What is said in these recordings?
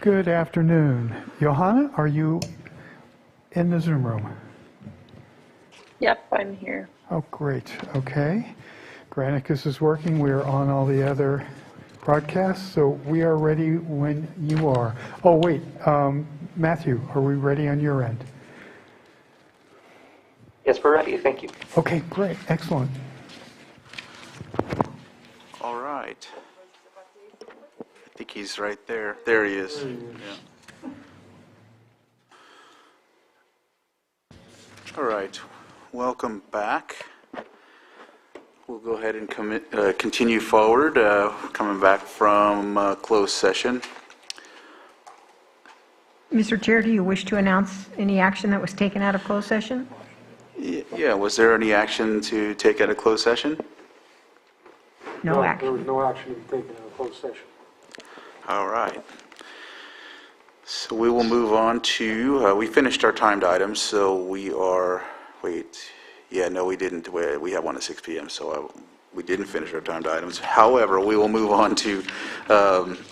Good afternoon. Johanna, are you in the Zoom room? Yep, I'm here. Oh, great. Okay. Granicus is working. We're on all the other broadcasts, so we are ready when you are. Oh, wait. Matthew, are we ready on your end? Yes, we're ready. Thank you. Okay, great. Excellent. All right. I think he's right there. There he is. Yeah. All right. Welcome back. We'll go ahead and continue forward, coming back from closed session. Mr. Chair, do you wish to announce any action that was taken out of closed session? Yeah, was there any action to take out of closed session? No action. There was no action to be taken in a closed session. All right. So we will move on to, we finished our timed items, so we are, no, we didn't. We have one at 6 p.m., so we didn't finish our timed items. However, we will move on to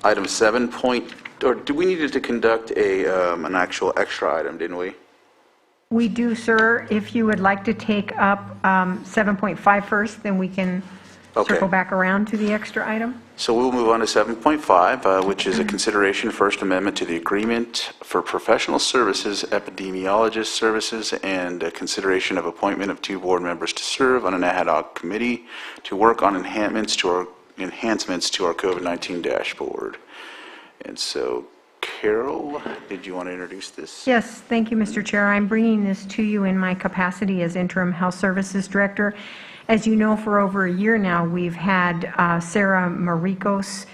item 7 or do we need to conduct an actual extra item, didn't we? We do, sir. If you would like to take up 7.5 first, then we can circle back around to the extra item. So we'll move on to 7.5, which is a consideration First Amendment to the Agreement for Professional Services, Epidemiologist Services, and a consideration of appointment of 2 board members to serve on an ad hoc committee to work on enhancements to our COVID-19 dashboard. And so, Carol, did you want to introduce this? Yes, thank you, Mr. Chair. I'm bringing this to you in my capacity as Interim Health Services Director. As you know, for over a year now, we've had Sarah Maricos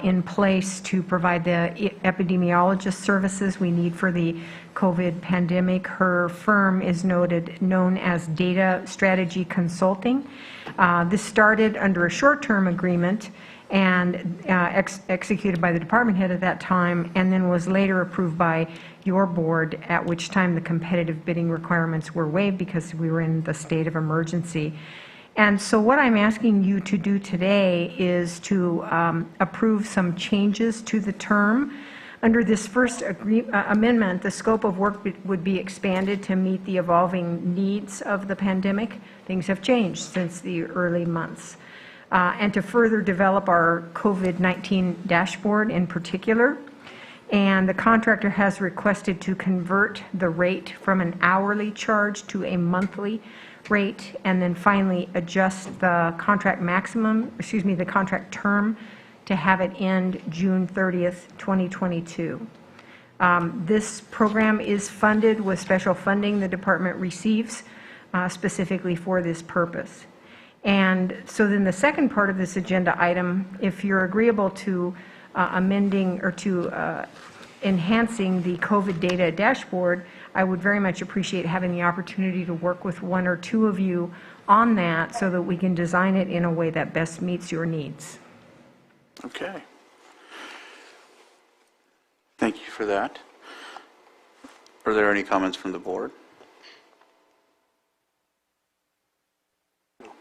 in place to provide the epidemiologist services we need for the COVID pandemic. Her firm is known as Data Strategy Consulting. This started under a short-term agreement and executed by the department head at that time, and then was later approved by your board, at which time the competitive bidding requirements were waived because we were in the state of emergency. And so what I'm asking you to do today is to approve some changes to the term. Under this first amendment, the scope of work would be expanded to meet the evolving needs of the pandemic. Things have changed since the early months. And to further develop our COVID-19 dashboard in particular. And the contractor has requested to convert the rate from an hourly charge to a monthly rate, and then finally adjust the contract the contract term to have it end June 30th, 2022. This program is funded with special funding the department receives specifically for this purpose. And so then the second part of this agenda item, if you're agreeable to amending or to enhancing the COVID data dashboard, I would very much appreciate having the opportunity to work with 1 or 2 of you on that so that we can design it in a way that best meets your needs. Okay. Thank you for that. Are there any comments from the board?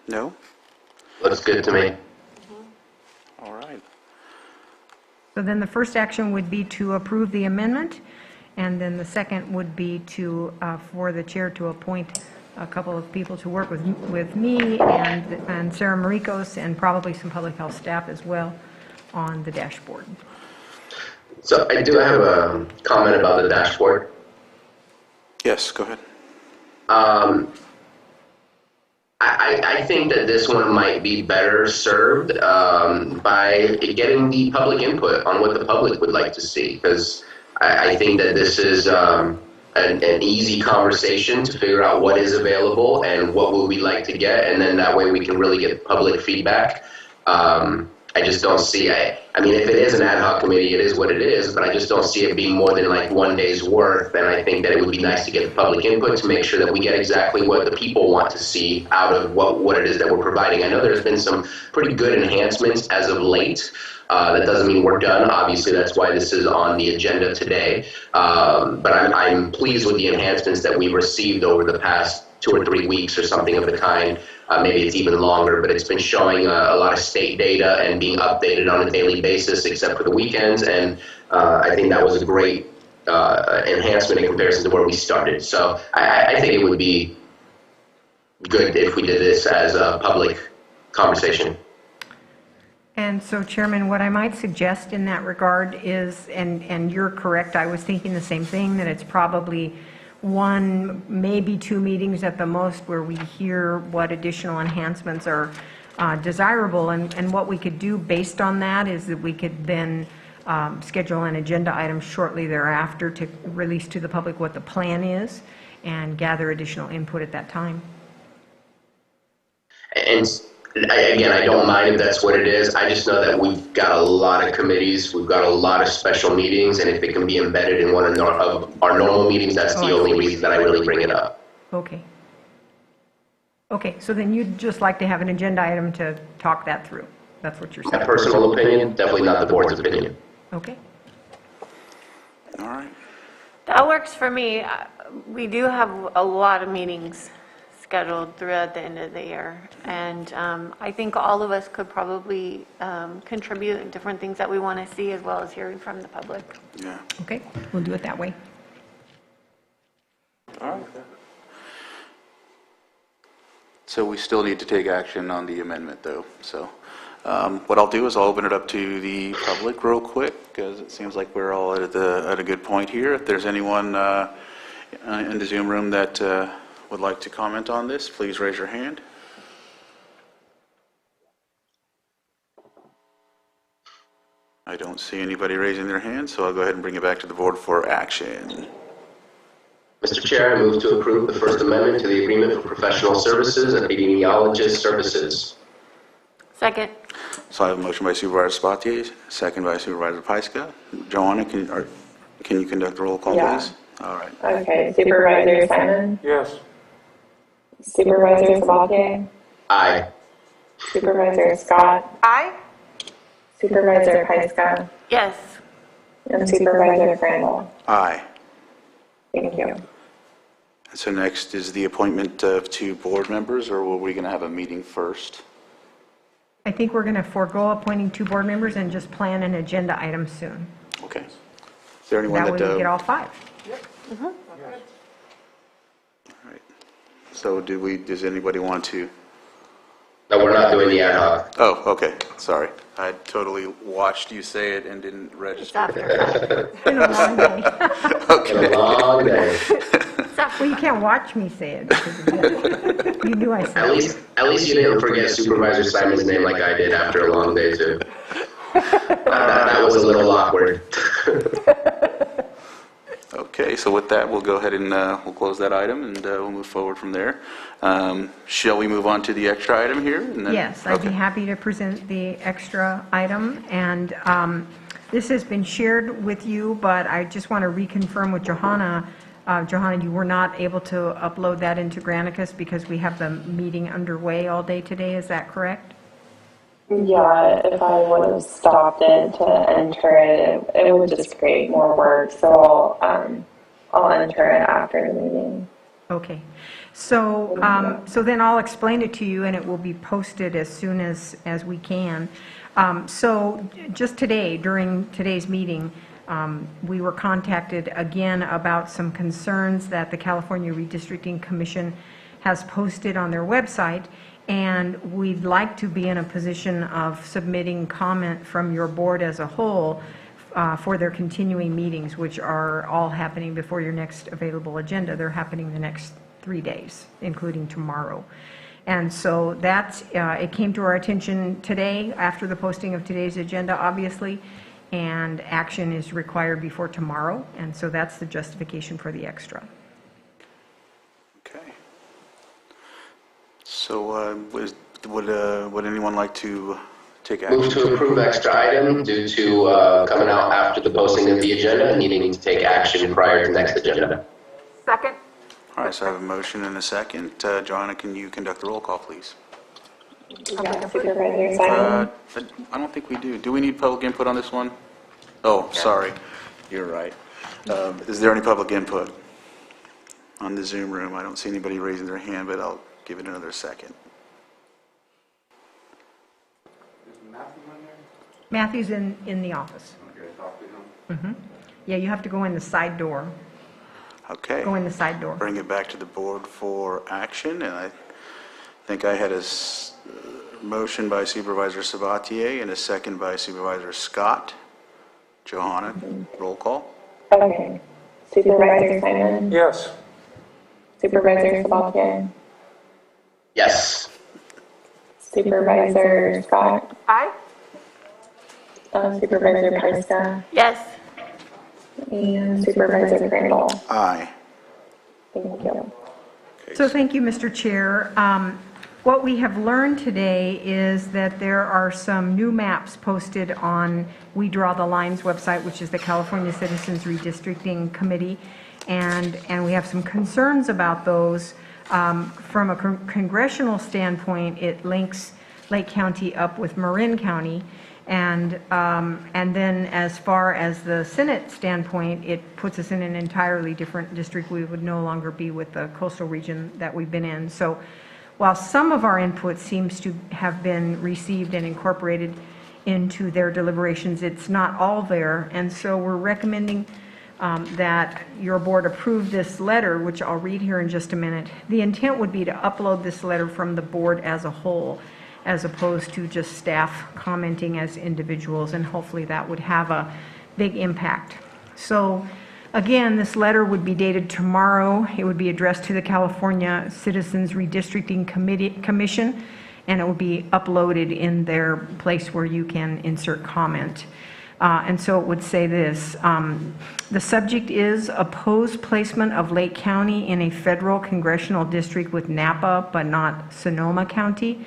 No? Looks good to me. All right. So then the first action would be to approve the amendment, and then the second would be to for the chair to appoint a couple of people to work with me and Sarah Maricos and probably some public health staff as well on the dashboard. So I do have a comment about the dashboard. Yes, go ahead. I think that this one might be better served by getting the public input on what the public would like to see, because I think that this is an easy conversation to figure out what is available and what would we like to get, and then that way we can really get public feedback. I just don't see, I mean, if it is an ad hoc committee, it is what it is, but I just don't see it being more than like 1 day's worth, and I think that it would be nice to get the public input to make sure that we get exactly what the people want to see out of what it is that we're providing. I know there's been some pretty good enhancements as of late. That doesn't mean we're done. Obviously, that's why this is on the agenda today. But I'm pleased with the enhancements that we've received over the past 2 or 3 weeks or something of the kind. maybe it's even longer, but it's been showing a lot of state data and being updated on a daily basis, except for the weekends. And I think that was a great enhancement in comparison to where we started. So I think it would be good if we did this as a public conversation. And so, Chairman, what I might suggest in that regard is, and you're correct, I was thinking the same thing, that it's probably one, maybe two meetings at the most where we hear what additional enhancements are desirable. And what we could do based on that is that we could then schedule an agenda item shortly thereafter to release to the public what the plan is and gather additional input at that time. And again, I don't mind if that's what it is. I just know that we've got a lot of committees, we've got a lot of special meetings, and if it can be embedded in one of our normal meetings, that's the only reason that I really bring it up. Okay. Okay, so then you'd just like to have an agenda item to talk that through. That's what you're saying. My personal opinion, definitely not the board's opinion. Okay. All right. That works for me. We do have a lot of meetings scheduled throughout the end of the year. And I think all of us could probably contribute in different things that we want to see, as well as hearing from the public. Yeah. Okay, we'll do it that way. All right. So we still need to take action on the amendment, though. So what I'll do is I'll open it up to the public real quick, because it seems like we're all at a good point here. If there's anyone in the Zoom room that would like to comment on this, please raise your hand. I don't see anybody raising their hand, so I'll go ahead and bring it back to the board for action. Mr. Chair, I move to approve the First Amendment to the Agreement for Professional Services and Epidemiologist Services. Second. So I have a motion by Supervisor Spatier, second by Supervisor Pyska. Joanna, can you conduct a roll call, please? All right. Okay, Supervisor Simon? Yes. Supervisor Sabatier? Aye. Supervisor Scott? Aye. Supervisor Pyska? Yes. And Supervisor Crandall? Aye. Thank you. So next is the appointment of two board members, or were we going to have a meeting first? I think we're going to forego appointing two board members and just plan an agenda item soon. Okay. Is there anyone That that... way we get all five. All right. So does anybody want to... No, we're not doing the ad hoc. Oh, okay. Sorry. I totally watched you say it and didn't It's register. after. It's been a long day. Been a long day. Well, you can't watch me say it, because you knew I said it. At least you didn't forget Supervisor Simon's name like I did after a long day, too. That was a little awkward. Okay, so with that, we'll go ahead and we'll close that item, and we'll move forward from there. Shall we move on to the extra item here? And then, Yes, I'd be okay. happy to present the extra item, and this has been shared with you, but I just want to reconfirm with Johanna. Johanna, you were not able to upload that into Granicus because we have the meeting underway all day today, is that correct? Yeah, if I would have stopped it to enter it, it would just create more work. So I'll enter it after the meeting. Okay. So, so then I'll explain it to you, and it will be posted as soon as we can. So just today, during today's meeting, we were contacted again about some concerns that the California Redistricting Commission has posted on their website, and we'd like to be in a position of submitting comment from your board as a whole for their continuing meetings, which are all happening before your next available agenda. They're happening the next 3 days, including tomorrow. And so that's, it came to our attention today after the posting of today's agenda, obviously, and action is required before tomorrow, and so that's the justification for the extra. Okay. So would anyone like to take action? Move to approve extra item due to coming out after the posting of the agenda and needing to take action prior to next agenda. Second. All right, so I have a motion and a second. Joanna, can you conduct the roll call, please? Yeah, Supervisor Simon? I don't think we do. Do we need public input on this one? Oh, sorry. You're right. Is there any public input on the Zoom room? I don't see anybody raising their hand, but I'll give it another second. Matthew's in the office. Yeah, you have to go in the side door. Okay. Go in the side door. Bring it back to the board for action, and I think I had a motion by Supervisor Sabatier and a second by Supervisor Scott. Johanna, roll call. Okay. Supervisor Simon? Yes. Supervisor Sabatier? Yes. Supervisor Scott? Aye? Supervisor Pyska? Yes. And Supervisor Crandall? Aye. Thank you. So thank you, Mr. Chair. What we have learned today is that there are some new maps posted on We Draw the Lines website, which is the California Citizens Redistricting Committee, and we have some concerns about those. From a congressional standpoint, it links Lake County up with Marin County, and then as far as the Senate standpoint, it puts us in an entirely different district. We would no longer be with the coastal region that we've been in. So while some of our input seems to have been received and incorporated into their deliberations, it's not all there. And so we're recommending that your board approve this letter, which I'll read here in just a minute. The intent would be to upload this letter from the board as a whole, as opposed to just staff commenting as individuals, and hopefully that would have a big impact. So again, this letter would be dated tomorrow. It would be addressed to the California Citizens Redistricting Commission, and it will be uploaded in their place where you can insert comment. And so it would say this: the subject is opposed placement of Lake County in a federal congressional district with Napa but not Sonoma County,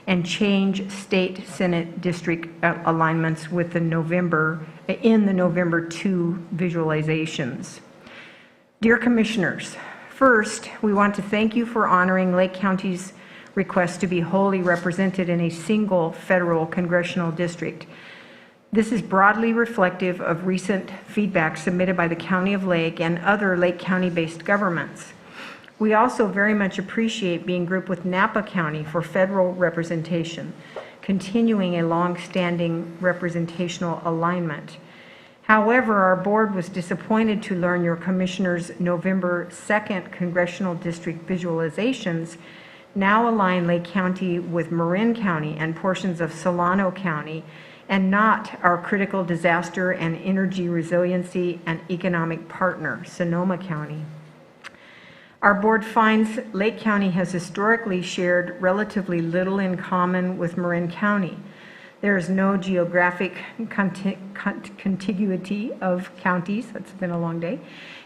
and change state Senate district alignments with the November 2 visualizations. Dear Commissioners, first, we want to thank you for honoring Lake County's request to be wholly represented in a single federal congressional district. This is broadly reflective of recent feedback submitted by the County of Lake and other Lake County-based governments. We also very much appreciate being grouped with Napa County for federal representation, continuing a long-standing representational alignment. However, our board was disappointed to learn your Commissioners' November 2nd congressional district visualizations now align Lake County with Marin County and portions of Solano County, and not our critical disaster and energy resiliency and economic partner, Sonoma County. Our board finds Lake County has historically shared relatively little in common with Marin County. There is no geographic contiguity of counties, that's been a long day,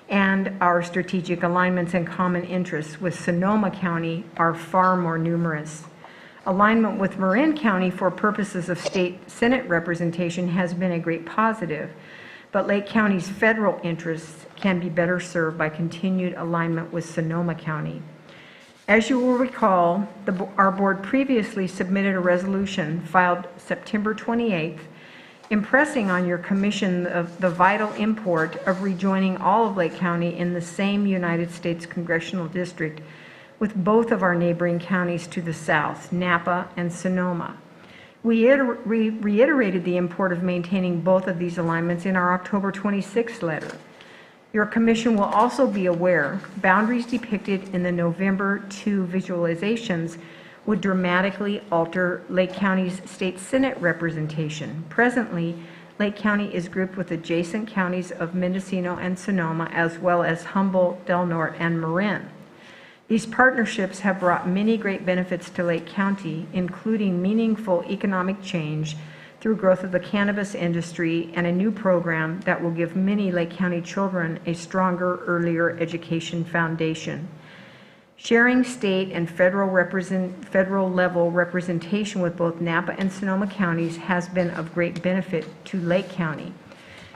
and our strategic alignments and common interests with Sonoma County are far more numerous. Alignment with Marin County for purposes of state Senate representation has been a great positive, but Lake County's federal interests can be better served by continued alignment with Sonoma County. As you will recall, our board previously submitted a resolution filed September 28th, impressing on your commission the vital import of rejoining all of Lake County in the same United States congressional district with both of our neighboring counties to the south, Napa and Sonoma. We reiterated the import of maintaining both of these alignments in our October 26th letter. Your commission will also be aware boundaries depicted in the November 2 visualizations would dramatically alter Lake County's state Senate representation. Presently, Lake County is grouped with adjacent counties of Mendocino and Sonoma, as well as Humboldt, Del Norte, and Marin. These partnerships have brought many great benefits to Lake County, including meaningful economic change through growth of the cannabis industry and a new program that will give many Lake County children a stronger, earlier education foundation. Sharing state and federal level representation with both Napa and Sonoma counties has been of great benefit to Lake County.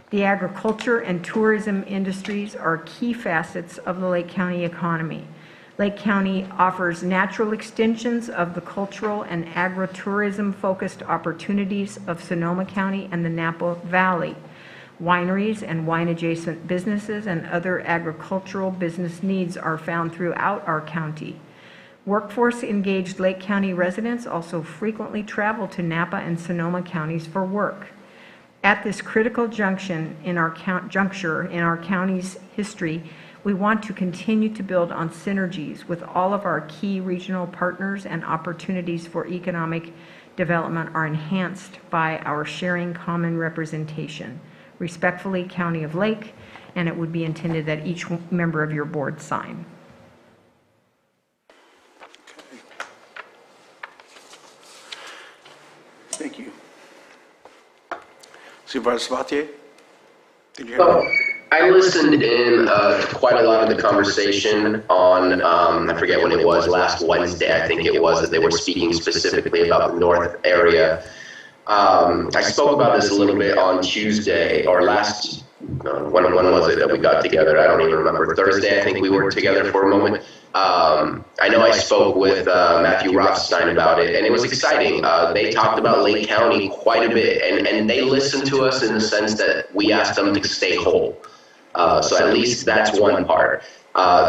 The agriculture and tourism industries are key facets of the Lake County economy. Lake County offers natural extensions of the cultural and agritourism-focused opportunities of Sonoma County and the Napa Valley. Wineries and wine-adjacent businesses and other agricultural business needs are found throughout our county. Workforce-engaged Lake County residents also frequently travel to Napa and Sonoma counties for work. At this critical juncture in our county's history, we want to continue to build on synergies with all of our key regional partners, and opportunities for economic development are enhanced by our sharing common representation. Respectfully, County of Lake, and it would be intended that each member of your board sign. Thank you. Supervisor Sabatier? Did you have I listened in quite a lot of the conversation on, I forget when it was, last Wednesday, I think it was, that they were speaking specifically about the north area. I spoke about this a little bit on Tuesday, or last, when was it that we got together? I don't even remember. Thursday, I think we were together for a moment. I know I spoke with Matthew Rothstein about it, and it was exciting. They talked about Lake County quite a bit, and they listened to us in the sense that we asked them to stay whole. So at least that's one part.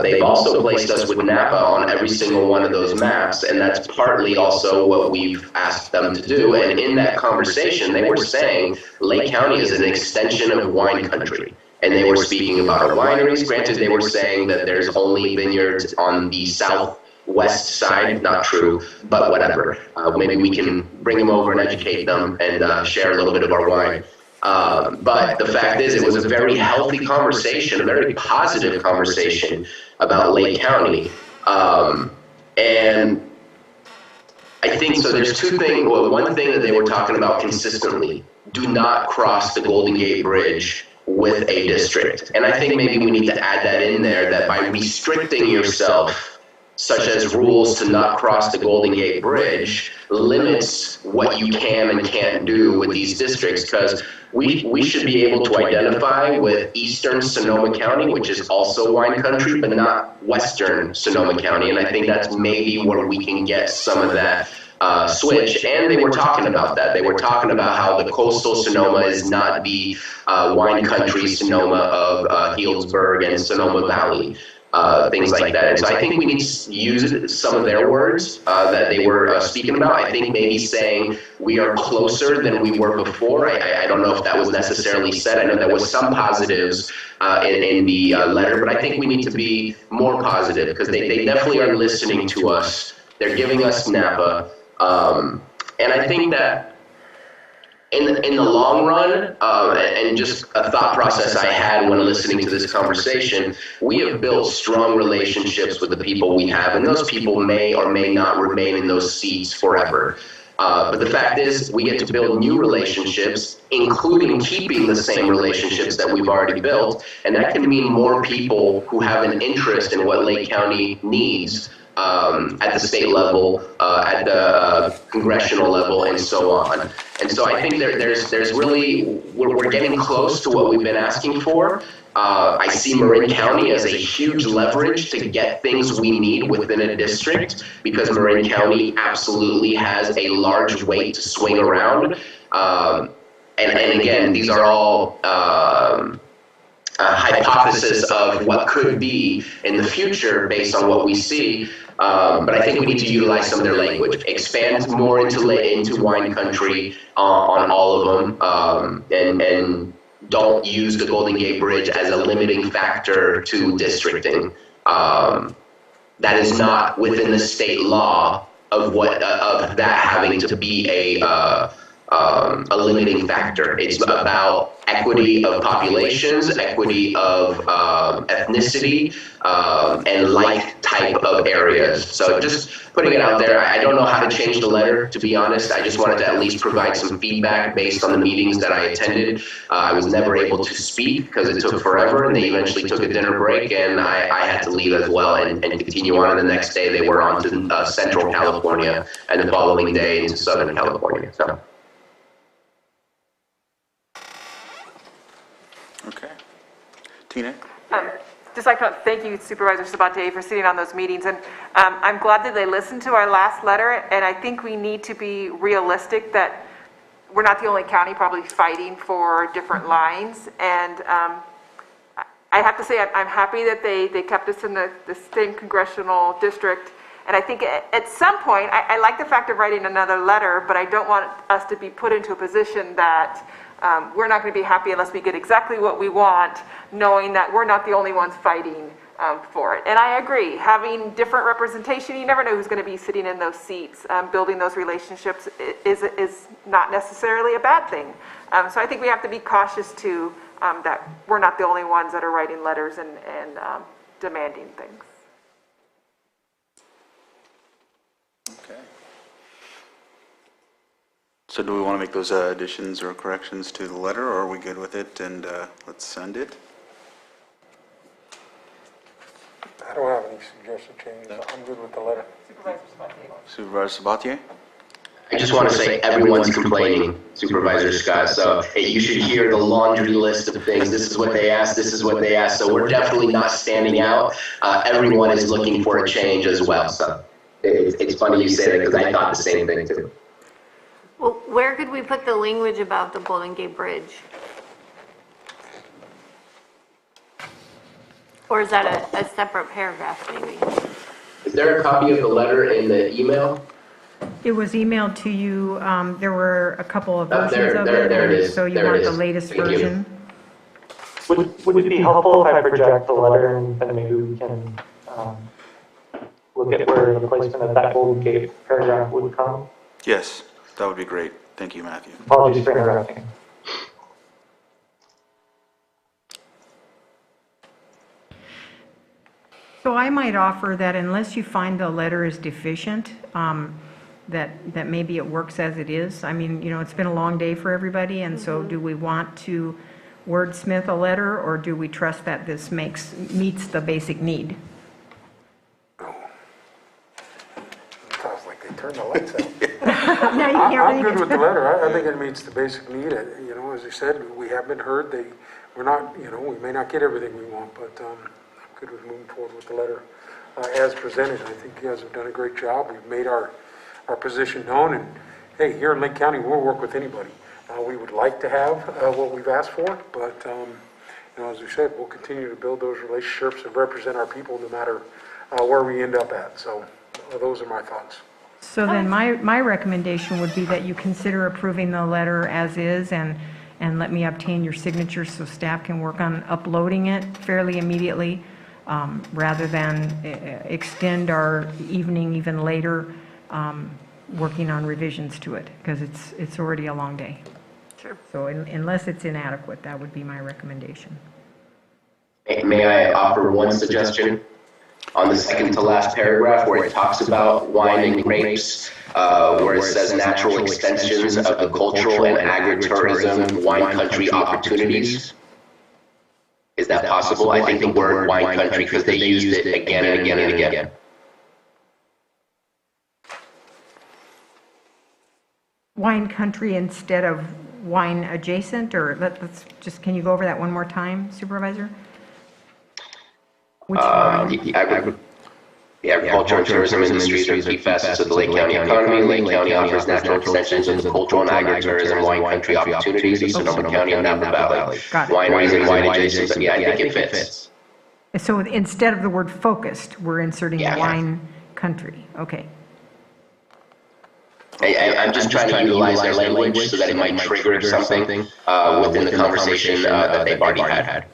They've also placed us with Napa on every single one of those maps, and that's partly also what we've asked them to do. And in that conversation, they were saying Lake County is an extension of wine country. And they were speaking about our wineries. Granted, they were saying that there's only vineyards on the southwest side. Not true, but whatever. Maybe we can bring them over and educate them and share a little bit of our wine. But the fact is, it was a very healthy conversation, a very positive conversation about Lake County. And I think, so there's two things. Well, one thing that they were talking about consistently: do not cross the Golden Gate Bridge with a district. And I think maybe we need to add that in there, that by restricting yourself, such as rules to not cross the Golden Gate Bridge, limits what you can and can't do with these districts, because we should be able to identify with eastern Sonoma County, which is also wine country, but not western Sonoma County. And I think that's maybe where we can get some of that switch. And they were talking about that. They were talking about how the coastal Sonoma is not the wine country Sonoma of Healdsburg and Sonoma Valley. Things like that. And so I think we need to use some of their words that they were speaking about. I think maybe saying we are closer than we were before. I don't know if that was necessarily said. I know there was some positives in the letter, but I think we need to be more positive, because they definitely are listening to us. They're giving us Napa. And I think that in the long run, and just a thought process I had when listening to this conversation, we have built strong relationships with the people we have, and those people may or may not remain in those seats forever. But the fact is, we get to build new relationships, including keeping the same relationships that we've already built, and that can mean more people who have an interest in what Lake County needs at the state level, at the congressional level, and so on. And so I think there's really, we're getting close to what we've been asking for. I see Marin County as a huge leverage to get things we need within a district, because Marin County absolutely has a large weight to swing around. And again, these are all hypothesis of what could be in the future based on what we see. But I think we need to utilize some of their language, expand more into wine country on all of them, and don't use the Golden Gate Bridge as a limiting factor to districting. That is not within the state law of of that having to be a limiting factor. It's about equity of populations, equity of ethnicity, and like type of areas. So just putting it out there. I don't know how to change the letter, to be honest. I just wanted to at least provide some feedback based on the meetings that I attended. I was never able to speak because it took forever, and they eventually took a dinner break, and I had to leave as well and continue on. And the next day they were on to Central California, and the following day into Southern California. So. Okay. Tina? Just like to thank you, Supervisor Sabatier, for sitting on those meetings. And I'm glad that they listened to our last letter. And I think we need to be realistic that we're not the only county probably fighting for different lines. And I have to say, I'm happy that they kept us in the same congressional district. And I think at some point, I like the fact of writing another letter, but I don't want us to be put into a position that we're not going to be happy unless we get exactly what we want, knowing that we're not the only ones fighting for it. And I agree, having different representation, you never know who's going to be sitting in those seats. Building those relationships is not necessarily a bad thing. So I think we have to be cautious too, that we're not the only ones that are writing letters and demanding things. Okay. So do we want to make those additions or corrections to the letter, or are we good with it and let's send it? I don't have any suggested changes. I'm good with the letter. Supervisor Sabatier? I just want to say everyone's complaining, Supervisor Scott, so hey, you should hear the laundry list of things. This is what they asked, this is what they asked, so we're definitely not standing out. Everyone is looking for a change as well, so it's funny you say that because I thought the same thing too. Well, where could we put the language about the Golden Gate Bridge? Or is that a separate paragraph maybe? Is there a copy of the letter in the email? It was emailed to you, there were a couple of versions of there it it, is. so you There want it the is. latest Thank you. version? Would it be helpful if I project the letter and then maybe we can look at where the placement of that Golden Gate paragraph would come? Yes, that would be great. Thank you, Matthew. Apologies for interrupting. So I might offer that unless you find the letter is deficient, that maybe it works as it is. I mean, you know, it's been a long day for everybody, and so do we want to wordsmith a letter, or do we trust that this meets the basic need? Sounds like they turned the lights out. Now you can't I'm read good it. with the letter. I think it meets the basic need. You know, as you said, we have been heard. We're not, you know, we may not get everything we want, but I'm good with moving forward with the letter as presented. I think you guys have done a great job. We've made our position known, and hey, here in Lake County, we'll work with anybody. We would like to have what we've asked for, but you know, as we said, we'll continue to build those relationships and represent our people no matter where we end up at. So those are my thoughts. So then my recommendation would be that you consider approving the letter as is, and let me obtain your signatures so staff can work on uploading it fairly immediately, rather than extend our evening even later, working on revisions to it, because it's already a long day. Sure. So unless it's inadequate, that would be my recommendation. May I offer one suggestion? On the second to last paragraph where it talks about wine and grapes, where it says natural extensions of the cultural and agritourism wine country opportunities. Is that possible? I think the word wine country, because they used it again and again and again. Wine country instead of wine adjacent, or let's just, can you go over that one more time, Supervisor? Which wine? The agriculture and tourism industries are key facets of the Lake County economy. Lake County offers natural extensions of the cultural and agritourism wine country opportunities of Sonoma County and Napa Valley. Got it. Wineries and wine adjacent, but yeah, I think it fits. So instead of the word focused, we're inserting wine country. Okay. I'm just trying to utilize their language so that it might trigger something within the conversation that they've already had.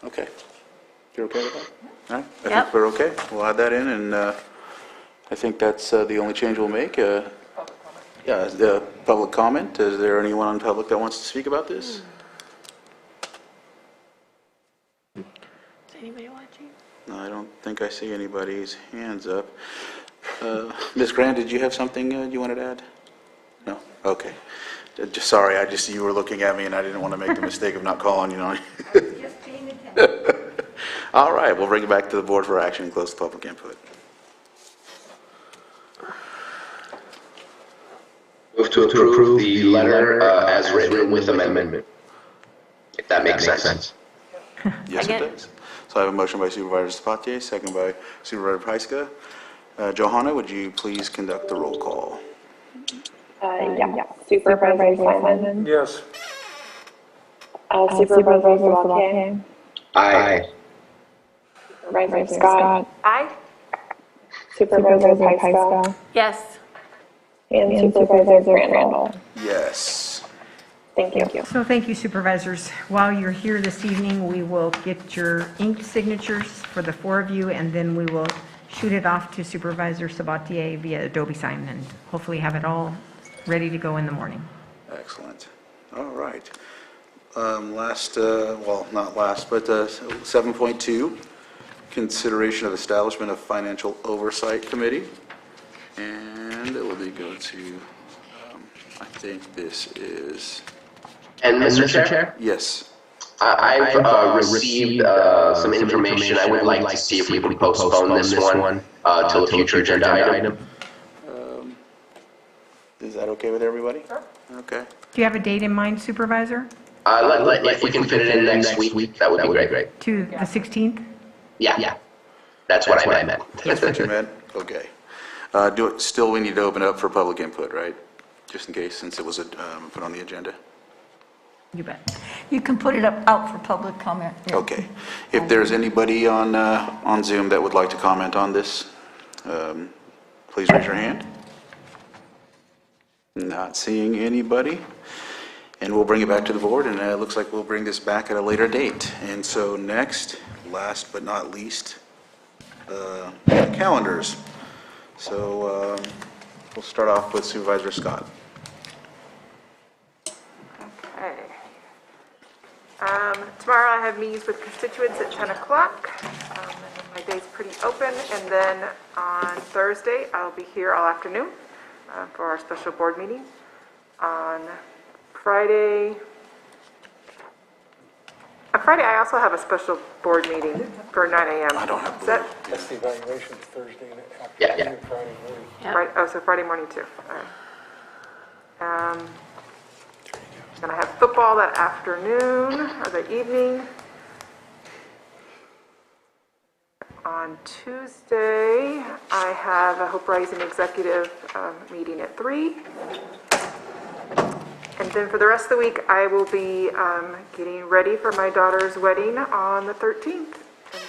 Okay. You're okay with that? All right. I Yep. think we're okay. We'll add that in, and I think that's the only change we'll make. Yeah, the public comment. Is there anyone on public that wants to speak about this? Is anybody watching? No, I don't think I see anybody's hands up. Ms. Grant, did you have something you wanted to add? No? Okay. Sorry, you were looking at me and I didn't want to make the mistake of not calling you on you. All right, we'll bring it back to the board for action and close the public input. Move to approve the letter as written with amendment, if that makes sense. Yes, it Second. does. So I have a motion by Supervisor Sabatier, second by Supervisor Pyska. Johanna, would you please conduct the roll call? Yeah. Supervisor Simon. Yes. Supervisor Sabatier. Aye. Supervisor Scott. Aye? Supervisor Pyska. Yes. And Supervisor Randall. Yes. Thank you. So thank you, supervisors. While you're here this evening, we will get your inked signatures for the 4 of you, and then we will shoot it off to Supervisor Sabatier via Adobe Sign, and hopefully have it all ready to go in the morning. Excellent. All right. Well, not last, but 7.2, consideration of establishment of financial oversight committee. And it will go to, I think this is, And Mr. Chair? yes. I've received some information. I would like to see if we can postpone this one till a future agenda item. Is that okay with everybody? Sure. Okay. Do you have a date in mind, Supervisor? If we can fit it in next week, that would be great. To the 16th? Yeah. That's what I meant. That's what you meant? Okay. Still, we need to open it up for public input, right? Just in case, since it was put on the agenda. You bet. You can put it out for public comment. Yeah. Okay. If there's anybody on Zoom that would like to comment on this, please raise your hand. Not seeing anybody. And we'll bring it back to the board, and it looks like we'll bring this back at a later date. And so next, last but not least, calendars. So we'll start off with Supervisor Scott. Okay. Tomorrow I have meetings with constituents at 10 o'clock. And my day's pretty open. And then on Thursday, I'll be here all afternoon for our special board meeting. On Friday, I also have a special board meeting for 9 a.m. I don't have that. That's the evaluation Thursday Yeah. afternoon, Friday morning. Yeah. Friday, so Friday morning too. All right. Then I have football that afternoon or the evening. On Tuesday, I have a Hope Rising executive meeting at 3. And then for the rest of the week, I will be getting ready for my daughter's wedding on the 13th.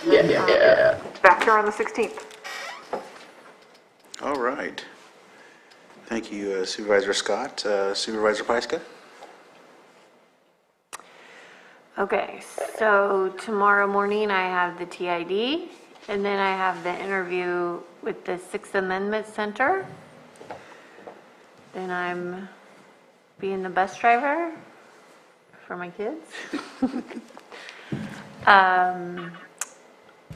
And then, Yeah. back here on the 16th. All right. Thank you, Supervisor Scott. Supervisor Pyska? Okay, so tomorrow morning I have the TID, and then I have the interview with the Sixth Amendment Center. Then I'm being the bus driver for my kids.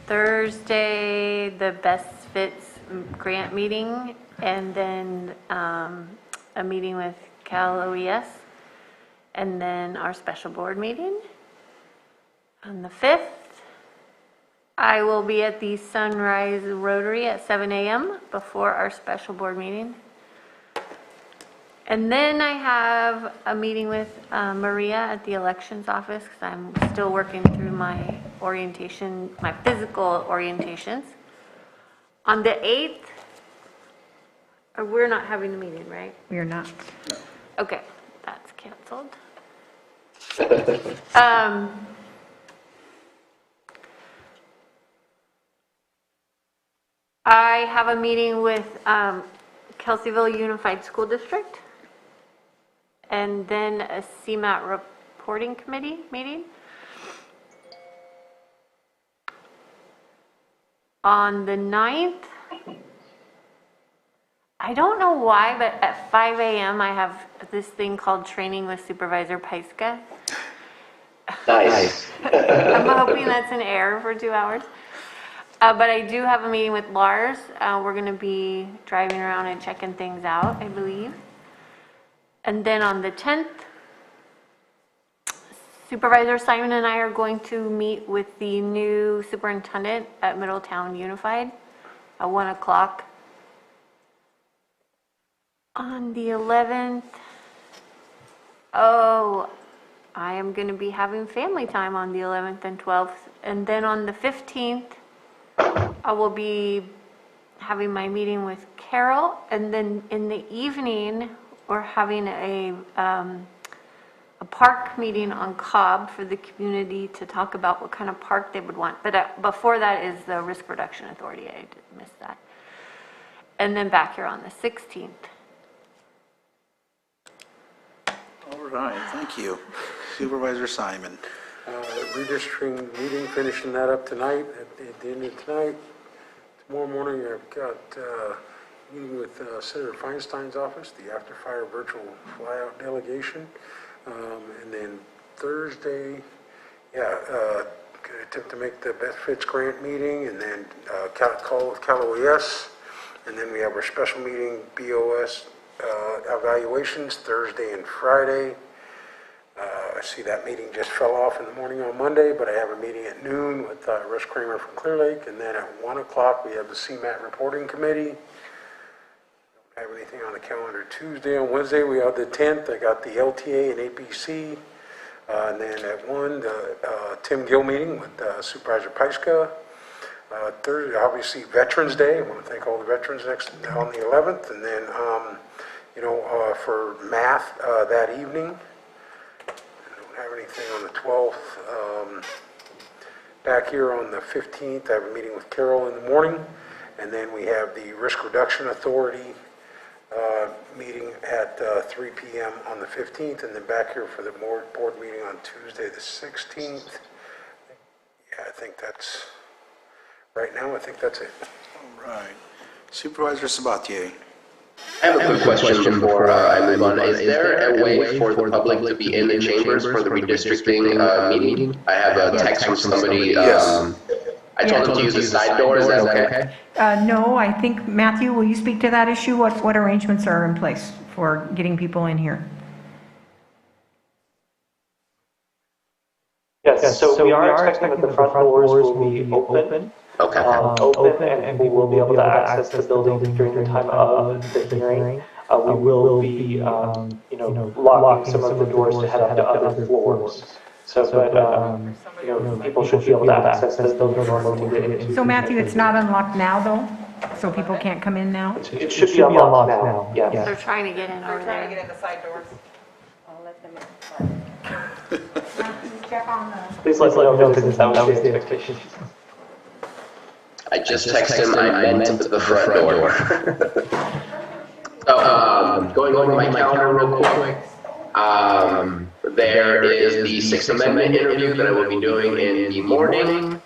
Thursday, the Best Fits grant meeting, and then a meeting with Cal OES, and then our special board meeting. On the 5th, I will be at the Sunrise Rotary at 7 a.m. before our special board meeting. And then I have a meeting with Maria at the elections office because I'm still working through my orientation, my physical orientations. On the 8th, we're not having a meeting, right? We are not. Okay, that's canceled. I have a meeting with Kelseyville Unified School District, and then a CMAT reporting committee meeting. On the 9th, I don't know why, but at 5 a.m. I have this thing called Training with Supervisor Pyska. Nice. I'm hoping that's an error for 2 hours. But I do have a meeting with Lars. We're going to be driving around and checking things out, I believe. And then on the 10th, Supervisor Simon and I are going to meet with the new superintendent at Middletown Unified at 1 o'clock. On the 11th, I am going to be having family time on the 11th and 12th. And then on the 15th, I will be having my meeting with Carol. And then in the evening, we're having a park meeting on Cobb for the community to talk about what kind of park they would want. But before that is the Risk Reduction Authority. I did miss that. And then back here on the 16th. All right, thank you. Supervisor Simon. Redistricting meeting, finishing that up tonight, at the end of tonight. Tomorrow morning, I've got a meeting with Senator Feinstein's office, the after-fire virtual flyout delegation. And then Thursday, gonna attempt to make the Best Fits Grant meeting, and then call with Cal OES. And then we have our special meeting, BOS evaluations, Thursday and Friday. I see that meeting just fell off in the morning on Monday, but I have a meeting at noon with Russ Kramer from Clear Lake, and then at 1 o'clock we have the CMAT reporting committee. Don't have anything on the calendar Tuesday. On Wednesday we have the 10th. I got the LTA and APC, and then at 1 the Tim Gill meeting with Supervisor Paiska. Thursday, obviously Veterans Day. I want to thank all the veterans on the 11th, and then for math that evening. Have anything on the 12th. Back here on the 15th, I have a meeting with Carol in the morning, and then we have the Risk Reduction Authority meeting at 3 p.m. on the 15th, and then back here for the board meeting on Tuesday the 16th. Yeah, I think that's, right now, I think that's it. All right. Supervisor Sabatier. I have a quick question before I move on. Is there a way for the public to be in the chambers for the redistricting meeting? I have a text from somebody. I told them to use the side door. Is that okay? No, I think, Matthew, will you speak to that issue? What arrangements are in place for getting people in here? Yes, so we are expecting that the front doors will be open. Okay. Open, and we will be able to access the building during the time of the hearing. We will be, locking some of the doors to head up to other floors. So, but, people should be able to access this building normally. So Matthew, it's not unlocked now, though? So people can't come in now? It should be unlocked now, yes. They're trying to get in over We're trying to there. get in the side doors. I'll let them in. Check on the... Please let me know because that was the expectation. I just texted him I meant the front door. So, going over my calendar real quick, there is the Sixth Amendment interview that I will be doing in the morning.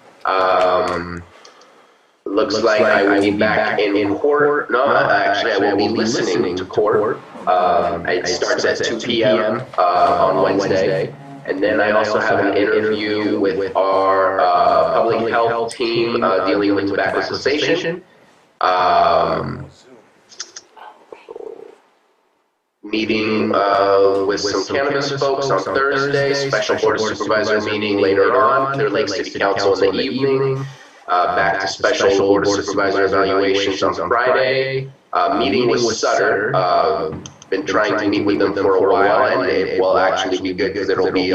Looks like I will be back in court. No, actually I will be listening to court. It starts at 2 p.m. On Wednesday. And then I also have an interview with our public health team dealing with tobacco cessation. Meeting with some cannabis folks on Thursday, special board of supervisor meeting later on, Clear Lake City Council in the evening, back to special board of supervisor evaluations on Friday, meeting with Sutter. Been trying to meet with them for a while, and it will actually be good because it'll be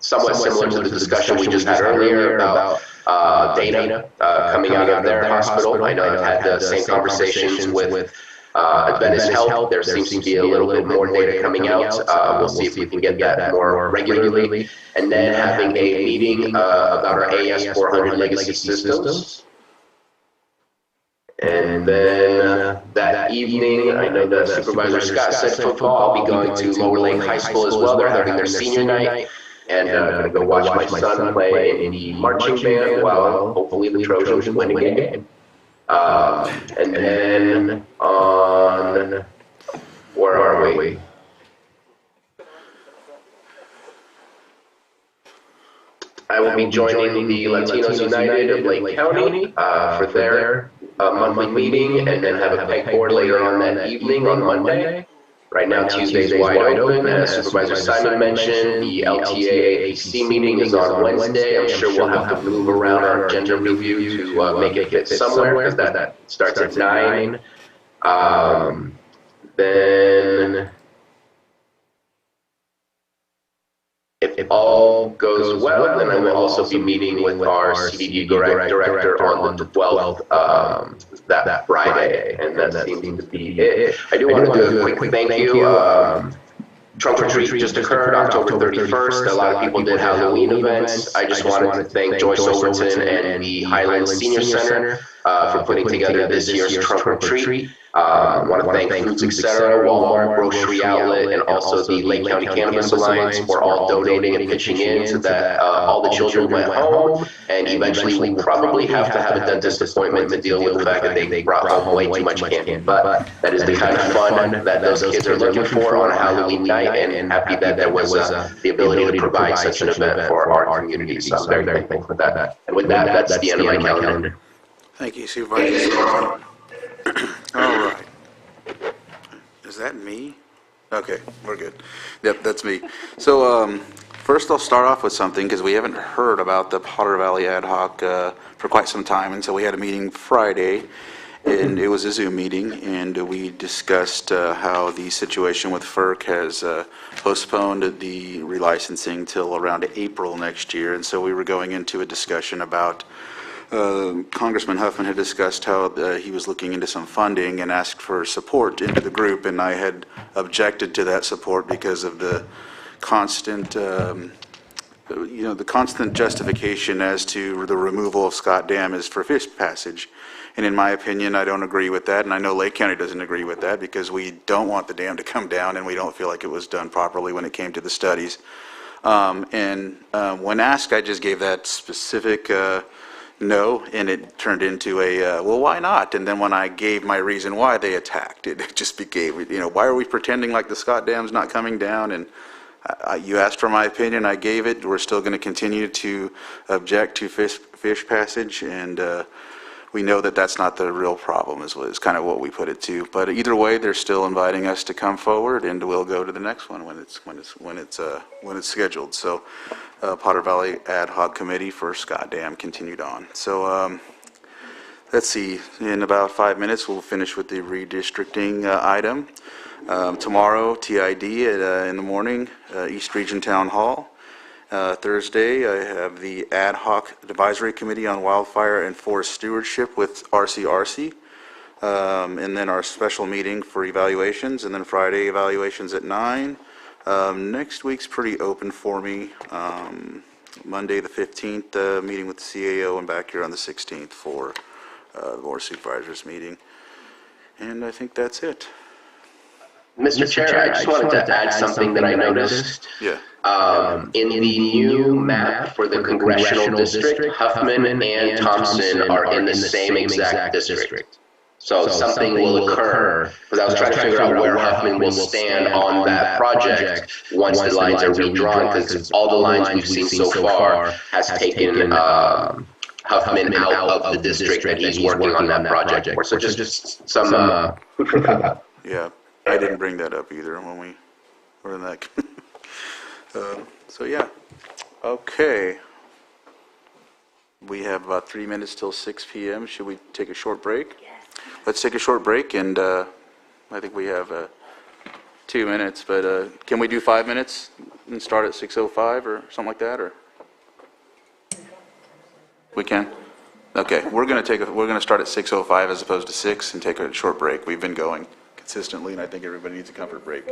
somewhat similar to the discussion we just had earlier about data coming out of their hospital. I know I've had the same conversations with Adventist Health. There seems to be a little bit more data coming out. We'll see if we can get that more regularly. And then having a meeting about our AS 400 legacy systems. And then that evening, I know that Supervisor Scott said football. I'll be going to Lower Lake High School as well. They're having their senior night. And I'm going to go watch my son play in the marching band while hopefully the Trojans win a game. And then on, where are we? I will be joining the Latinos United of Lake County for their monthly meeting, and then have a peg board later on that evening on Monday. Right now, Tuesday's wide open. As Supervisor Simon mentioned, the LTA APC meeting is on Wednesday. I'm sure we'll have to move around our agenda review to make it fit somewhere, because that starts at 9. Then, if all goes well, then I will also be meeting with our CDD director on the 12th. that Friday, and that seems to be it. I do want to do a quick thank you. Trunk or Treat just occurred October 31st. A lot of people did Halloween events. I just wanted to thank Joyce Overton and the Highlands Senior Center for putting together this year's Trunk or Treat. I want to thank Foods Etc., Walmart, Grocery Outlet, and also the Lake County Cannabis Alliance for all donating and pitching in so that all the children went home. And eventually we'll probably have to have a dentist appointment to deal with the fact that they brought home way too much candy. But that is the kind of fun that those kids are looking for on a Halloween night, and happy that there was the ability to provide such an event for our community. So I'm very thankful for that. And with that, that's the end of my calendar. Thank you, Supervisor Sullivan. All right. Is that me? Okay, we're good. Yep, that's me. So first I'll start off with something because we haven't heard about the Potter Valley Ad Hoc for quite some time. And so we had a meeting Friday, and it was a Zoom meeting, and we discussed how the situation with FERC has postponed the relicensing till around April next year. And so we were going into a discussion about Congressman Huffman had discussed how he was looking into some funding and asked for support into the group, and I had objected to that support because of the constant, the constant justification as to the removal of Scott Dam is for fish passage. And in my opinion, I don't agree with that, and I know Lake County doesn't agree with that because we don't want the dam to come down, and we don't feel like it was done properly when it came to the studies. When asked, I just gave that specific no, and it turned into a, well, why not? And then when I gave my reason why, they attacked. It just became, why are we pretending like the Scott Dam's not coming down? And you asked for my opinion, I gave it. We're still going to continue to object to fish passage, and we know that that's not the real problem, is kind of what we put it to. But either way, they're still inviting us to come forward, and we'll go to the next one when it's scheduled. So, Potter Valley Ad Hoc Committee for Scott Dam continued on. So, let's see. In about 5 minutes, we'll finish with the redistricting item. Tomorrow, TID in the morning, East Region Town Hall. Thursday, I have the Ad Hoc Advisory Committee on Wildfire and Forest Stewardship with RCRC, and then our special meeting for evaluations, and then Friday evaluations at 9. Next week's pretty open for me. Monday the 15th, meeting with the CAO, and back here on the 16th for the Board of Supervisors meeting. And I think that's it. Mr. Chair, I just wanted to add something that I noticed. Yeah. In the new map for the congressional district, Huffman and Thompson are in the same exact district. So something will occur, because I was trying to figure out where Huffman will stand on that project once the lines are redrawn, because all the lines we've seen so far has taken Huffman out of the district that he's working on that project for. So just some food for thought. Yeah, I didn't bring that up either when we were in that. So yeah, okay. We have about 3 minutes till 6 p.m. Should we take a short break? Yes. Let's take a short break, and I think we have 2 minutes, but can we do 5 minutes and start at 6:05 or something like that, or? We can? Okay, we're going to start at 6:05 as opposed to 6 and take a short break. We've been going consistently, and I think everybody needs a comfort break.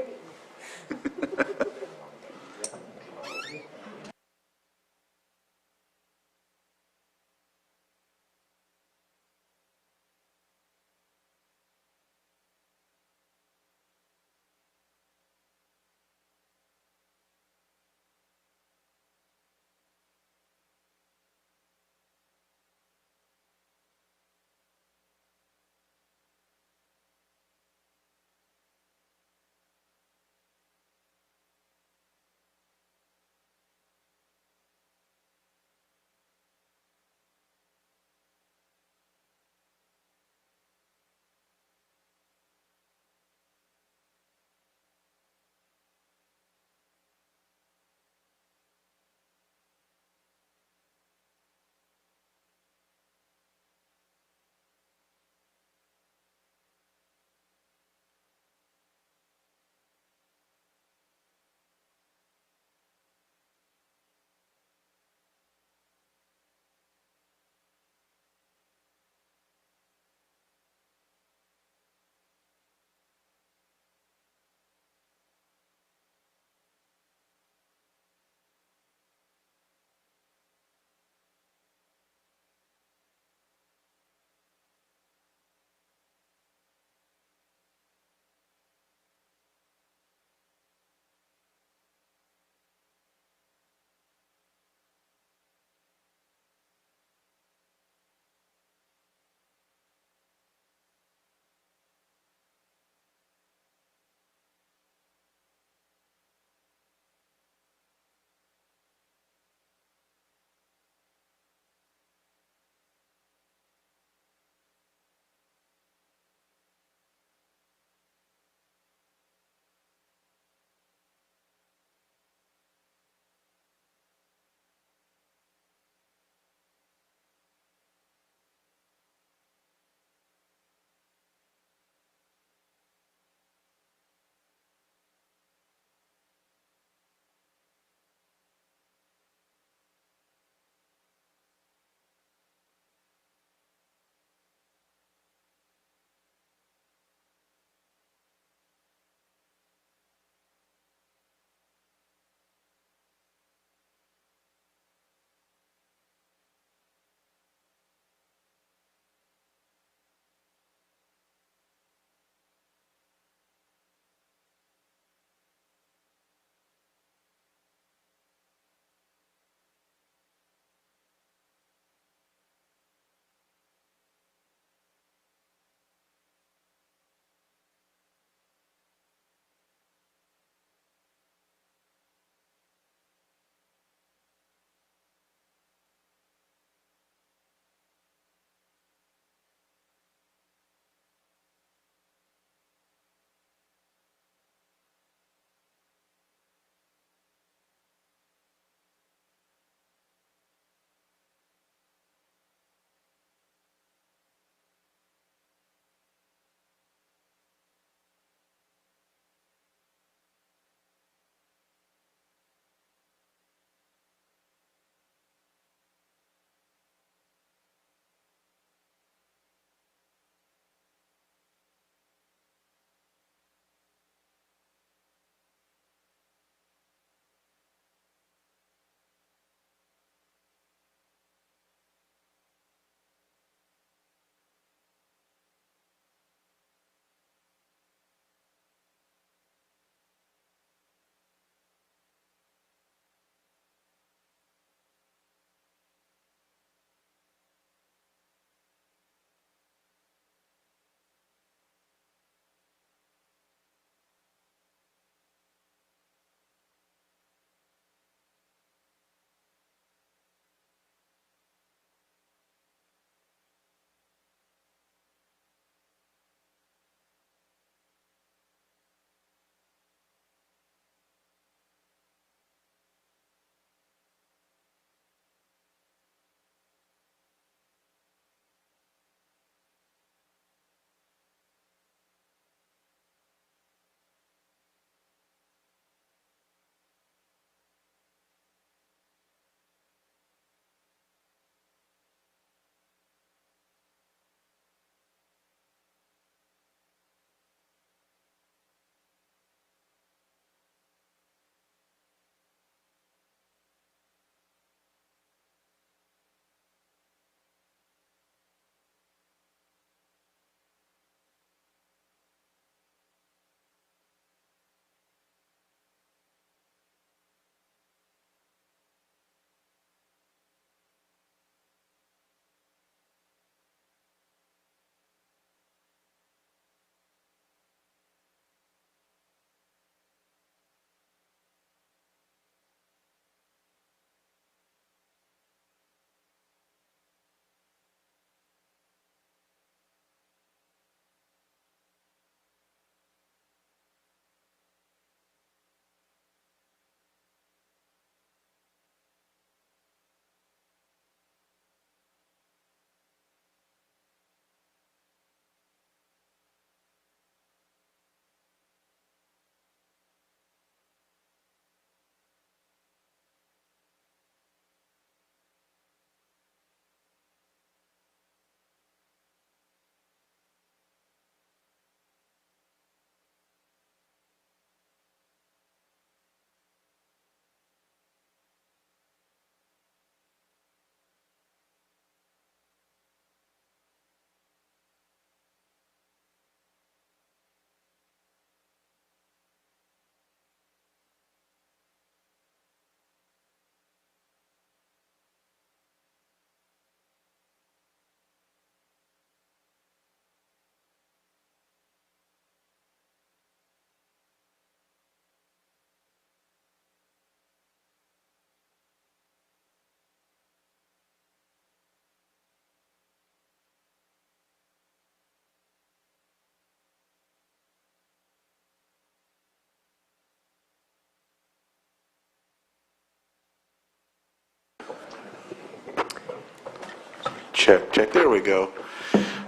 Check, check, there we go.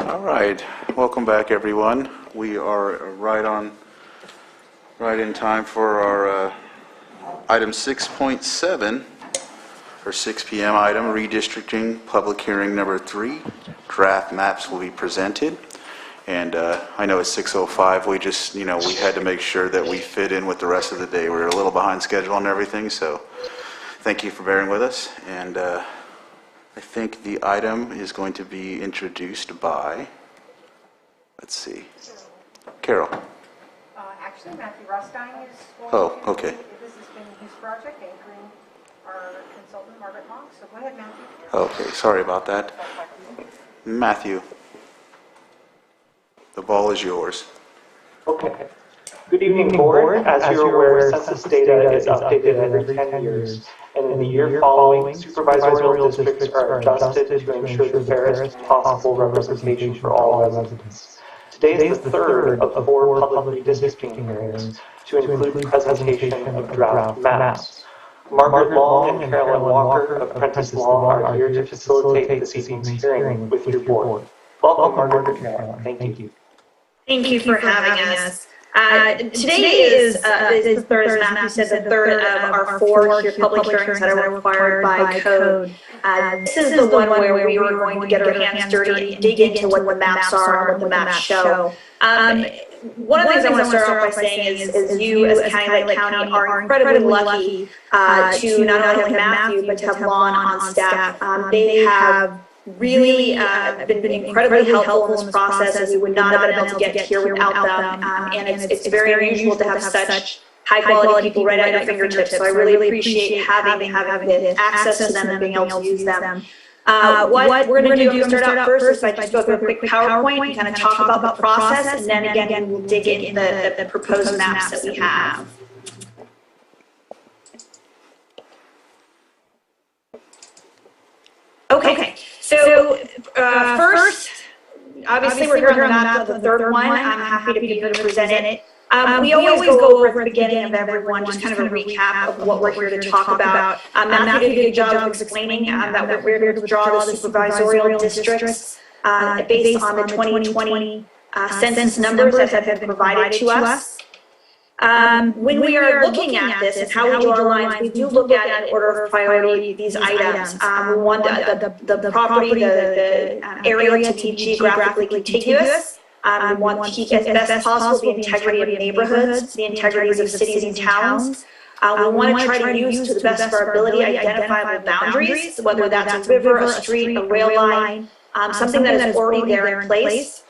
All right, welcome back, everyone. We are right in time for our item 6.7, or 6 p.m. item, redistricting, public hearing number 3. Draft maps will be presented. And I know it's 6:05, we just, we had to make sure that we fit in with the rest of the day. We were a little behind schedule on everything, so thank you for bearing with us. And I think the item is going to be introduced by, let's see, Carol. Actually, Matthew Rostein is going Oh, okay. This has been his project, anchoring our consultant, Margaret Monk. So go ahead, Matthew. Okay, sorry about that. Matthew, the ball is yours. Okay. Good evening, board. As you're aware, census data is updated every 10 years, and in the year following, supervisorial districts are adjusted to ensure the fairest possible representation for all residents. Today is the third of the 4 public redistricting hearings to include presentation of draft maps. Margaret Long and Carolyn Walker of Prentice Law are here to facilitate this evening's hearing with your board. Welcome, Margaret and Carolyn. Thank you. Thank you for having us. Today is the third, as Matthew said, the third of our 4 public hearings that are required by code. This is the one where we were going to get our hands dirty and dig into what the maps are and what the maps show. One of the things I want to start off by saying is you as County Lake County are incredibly lucky to not only have Matthew, but to have Lon on staff. They have really been incredibly helpful in this process, as we would not have been able to get here without them. And it's very unusual to have such high-quality people right at your fingertips. So I really appreciate having the access to them and being able to use them. What we're going to do is start out first is by just go through a quick PowerPoint and kind of talk about the process, and then again we'll dig into the proposed maps that we have. Okay, so first, obviously we're here on the map of the third one. I'm happy to be here to present it. We always go over at the beginning of every one, just kind of a recap of what we're here to talk about. Matthew did a good job of explaining that we're here to draw the supervisorial districts based on the 2020 census numbers that have been provided to us. When we are looking at this and how we draw lines, we do look at in order of priority these items. We want the property, the area to be geographically contiguous. We want to keep as best possible the integrity of neighborhoods, the integrity of cities and towns. We want to try to use to the best of our ability identifiable boundaries, whether that's a river, a street, a rail line, something that is already there in place.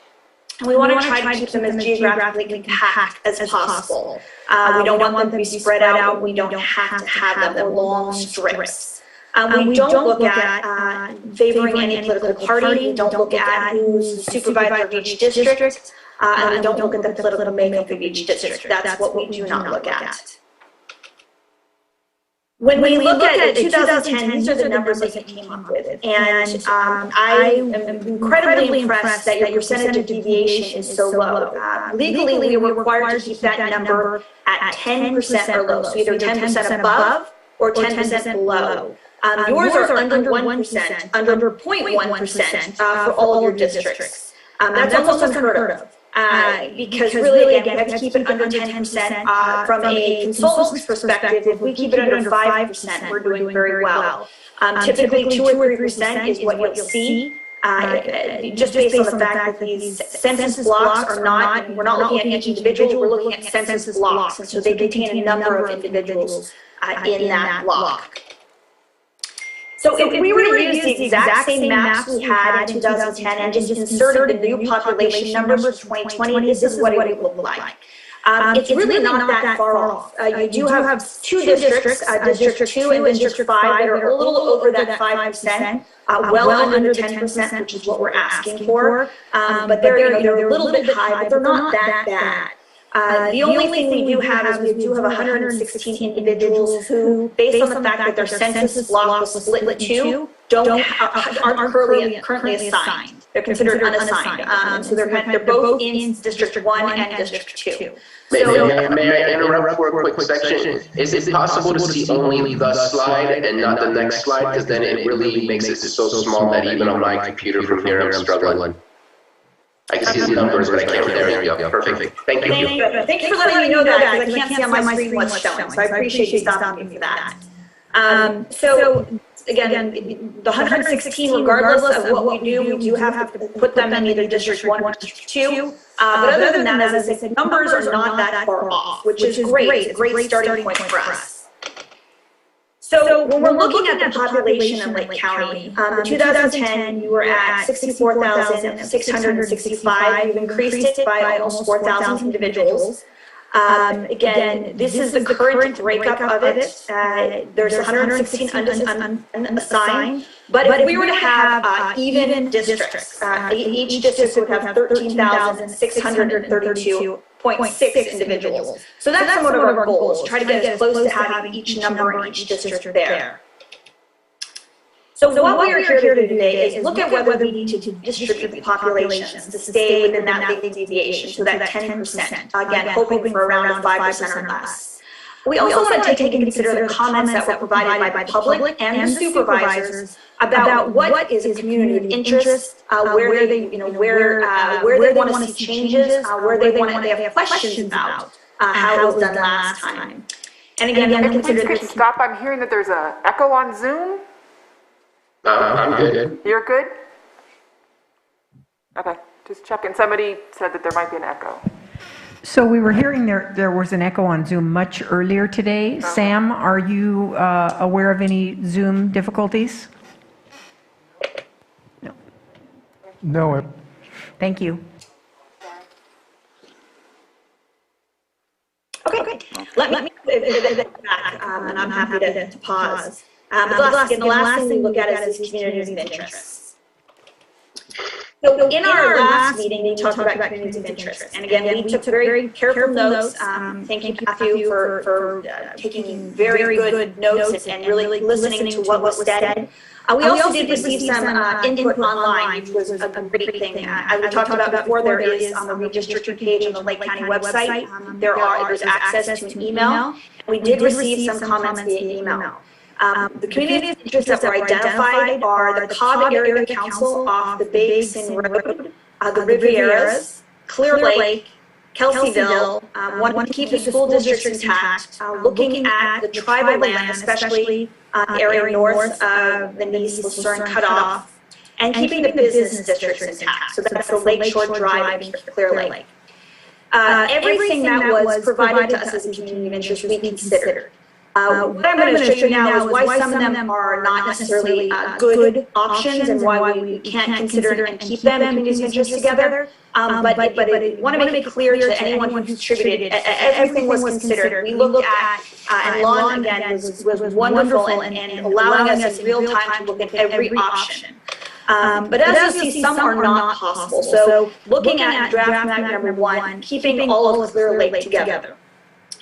And we want to try to keep them as geographically compact as possible. We don't want them to be spread out. We don't have to have them in long strips. We don't look at favoring any political party. We don't look at who's the supervisor of each district. And we don't look at the political makeup of each district. That's what we do not look at. When we look at 2010, these are the numbers that you came up with. And I am incredibly impressed that your percentage of deviation is so low. Legally, we were required to keep that number at 10% or low, so either 10% above or 10% below. Yours are under 1%, under 0.1% for all your districts. That's almost unheard of. Because really, again, we have to keep it under 10%. From a consultant's perspective, if we keep it under 5%, we're doing very well. Typically, 2 or 3% is what you'll see. Just based on the fact that these census blocks are not, we're not looking at each individual, we're looking at census blocks. And so they contain a number of individuals in that block. So if we were to use the exact same maps we had in 2010 and just inserted the new population numbers for 2020, this is what it would look like. It's really not that far off. You do have 2 districts, District 2 and District 5, that are a little over that 5%, well under the 10%, which is what we're asking for. But they're a little bit high, but they're not that bad. The only thing we do have is we do have 116 individuals who, based on the fact that their census block was split into 2, aren't currently assigned. they're considered unassigned. So they're both in District 1 and District 2. May I interrupt for a quick section? Is it possible to see only the slide and not the next slide? Because then it really makes it so small that even on my computer from here, I'm struggling. I can see the numbers, but I can't. There you go. Perfect. Thank you. Thank you for letting me know that, because I can't see on my screen what's showing. So I appreciate you stopping me for that. So again, the 116, regardless of what we do have to put them in either District 1 or District 2. But other than that, as I said, numbers are not that far off, which is great. It's a great starting point for us. So when we're looking at the population of Lake County, in 2010, you were at 64,665. You've increased it by almost 4,000 individuals. Again, this is the current breakup of it. There's 116 unassigned, but if we were to have even districts, each district would have 13,632.6 individuals. So that's somewhat of our goals, try to get as close to having each number in each district there. So what we are here to do today is look at whether we need to distribute the populations to stay within that legal deviation, so that 10%, again, hoping for around 5% or less. We also want to take into consider the comments that were provided by the public and the supervisors about what is a community of interest, where they want to see changes, where they have questions about how it was done last time. And again, stop. I'm hearing that there's an echo on Zoom. I'm good. You're good? Okay, just checking. Somebody said that there might be an echo. So we were hearing there was an echo on Zoom much earlier today. Sam, are you aware of any Zoom difficulties? No. No. Thank you. Okay. Let me back, and I'm happy to pause. The last thing we look at is communities of interest. So in our last meeting, we talked about communities of interest. And again, we took very careful notes. Thank you, Matthew, for taking very good notes and really listening to what was said. We also did receive some input online, which was a great thing. As we talked about before, there is on the redistricting page on the Lake County website, there's access to an email. We did receive some comments via email. The communities of interest that were identified are the Cobb Area Council off the Basin Road, the Rivieras, Clear Lake, Kelseyville, want to keep the school districts intact, looking at the tribal land, especially the area north of the Nice Lucerne cutoff, and keeping the business districts intact. So that's the Lakeshore Drive and Clear Lake. Everything that was provided to us as a community of interest we considered. What I'm going to show you now is why some of them are not necessarily good options and why we can't consider and keep them in communities of interest together. But I want to make it clear to anyone who contributed, everything was considered. We looked at, and Lon again was wonderful and allowing us in real time to look at every option. But as you see, some are not possible. So looking at draft map number 1, keeping all of Clear Lake together.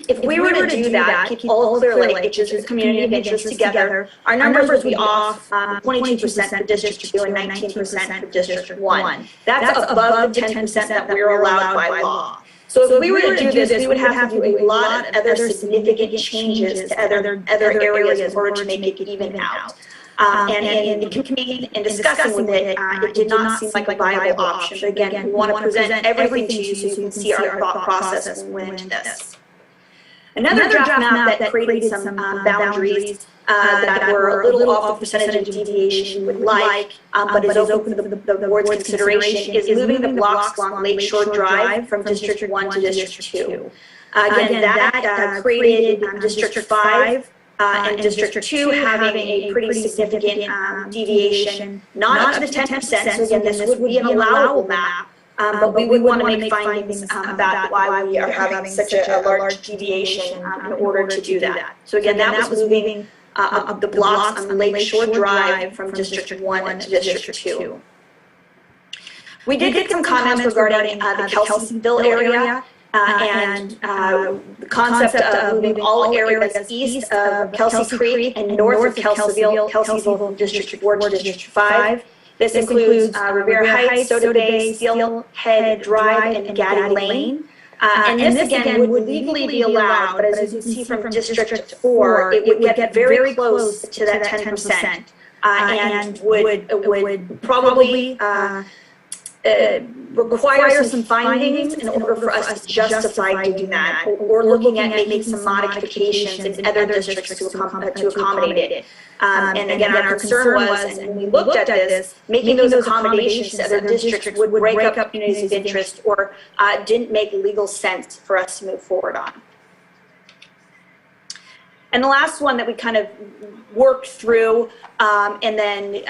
If we were to do that, keep all of Clear Lake, which is a community of interest, together, our numbers would be off 22% for District 2 and 19% for District 1. That's above the 10% that we're allowed by law. So if we were to do this, we would have to do a lot of other significant changes to other areas in order to make it even out. And in the committee and discussing with it, it did not seem like a viable option. But again, we want to present everything to you so you can see our thought process as we went into this. Another draft map that created some boundaries that were a little off the percentage of deviation you would like, but is open to the board's consideration, is moving the blocks along Lakeshore Drive from District 1 to District 2. Again, that created District 5 and District 2 having a pretty significant deviation, not at the 10%, so again, this would be an allowable map. But we would want to make findings about why we are having such a large deviation in order to do that. So again, that was moving the blocks on Lakeshore Drive from District 1 to District 2. We did get some comments regarding the Kelseyville area and the concept of moving all areas east of Kelsey Creek and north of Kelseyville, District 4 to District 5. This includes Revere Heights, Soda Bay, Steelhead Drive, and Gaddy Lane. And this again would legally be allowed, but as you can see from District 4, it would get very close to that 10%, and would probably require some findings in order for us to justify doing that, or looking at making some modifications in other districts to accommodate it. And again, our concern was, and when we looked at this, making those accommodations to other districts would break up communities of interest or didn't make legal sense for us to move forward on. And the last one that we kind of worked through and then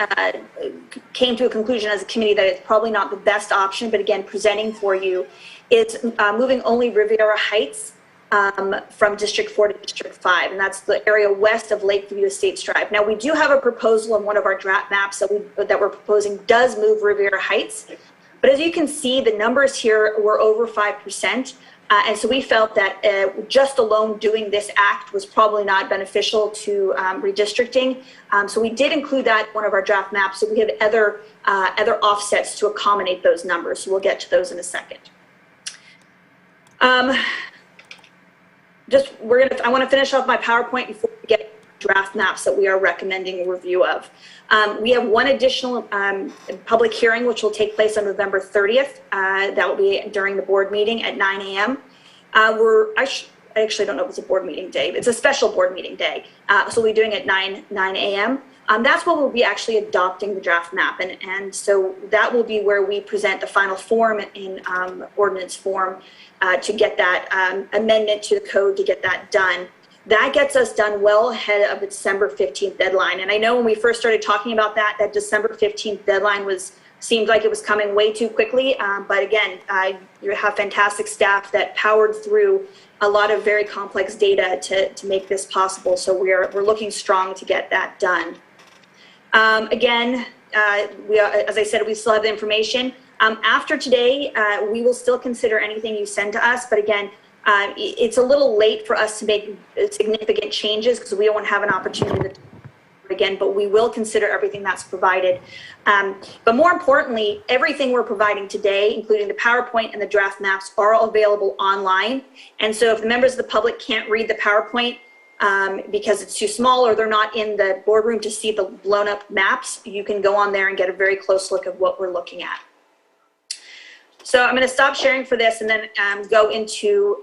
came to a conclusion as a committee that it's probably not the best option, but again, presenting for you, is moving only Riviera Heights from District 4 to District 5, and that's the area west of Lakeview Estates Drive. Now, we do have a proposal in one of our draft maps that we're proposing does move Riviera Heights, but as you can see, the numbers here were over 5%. And so we felt that just alone doing this act was probably not beneficial to redistricting. So we did include that in one of our draft maps. So we have other offsets to accommodate those numbers. So we'll get to those in a second. I want to finish off my PowerPoint before we get draft maps that we are recommending a review of. We have one additional public hearing, which will take place on November 30th. That will be during the board meeting at 9 a.m. I actually don't know if it's a board meeting day. It's a special board meeting day. So we'll be doing it at 9 a.m. That's when we'll be actually adopting the draft map. And so that will be where we present the final form in ordinance form to get that amendment to the code to get that done. That gets us done well ahead of the December 15th deadline. And I know when we first started talking about that December 15th deadline seemed like it was coming way too quickly. But again, you have fantastic staff that powered through a lot of very complex data to make this possible. So we're looking strong to get that done. Again, as I said, we still have the information. After today, we will still consider anything you send to us. But again, it's a little late for us to make significant changes because we won't have an opportunity to again, but we will consider everything that's provided. But more importantly, everything we're providing today, including the PowerPoint and the draft maps, are all available online. And so if the members of the public can't read the PowerPoint because it's too small or they're not in the boardroom to see the blown up maps, you can go on there and get a very close look of what we're looking at. So I'm going to stop sharing for this and then go into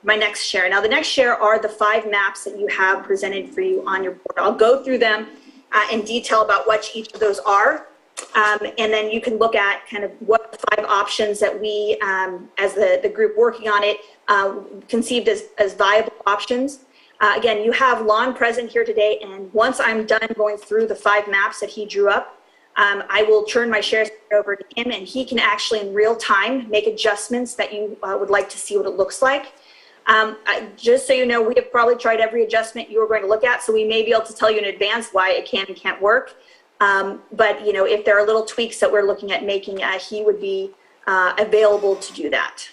my next share. Now, the next share are the 5 maps that you have presented for you on your board. I'll go through them in detail about what each of those are. And then you can look at kind of what 5 options that we, as the group working on it, conceived as viable options. Again, you have Lon present here today, and once I'm done going through the 5 maps that he drew up, I will turn my share over to him, and he can actually in real time make adjustments that you would like to see what it looks like. Just so you know, we have probably tried every adjustment you were going to look at, so we may be able to tell you in advance why it can and can't work. But you know, if there are little tweaks that we're looking at making, he would be available to do that.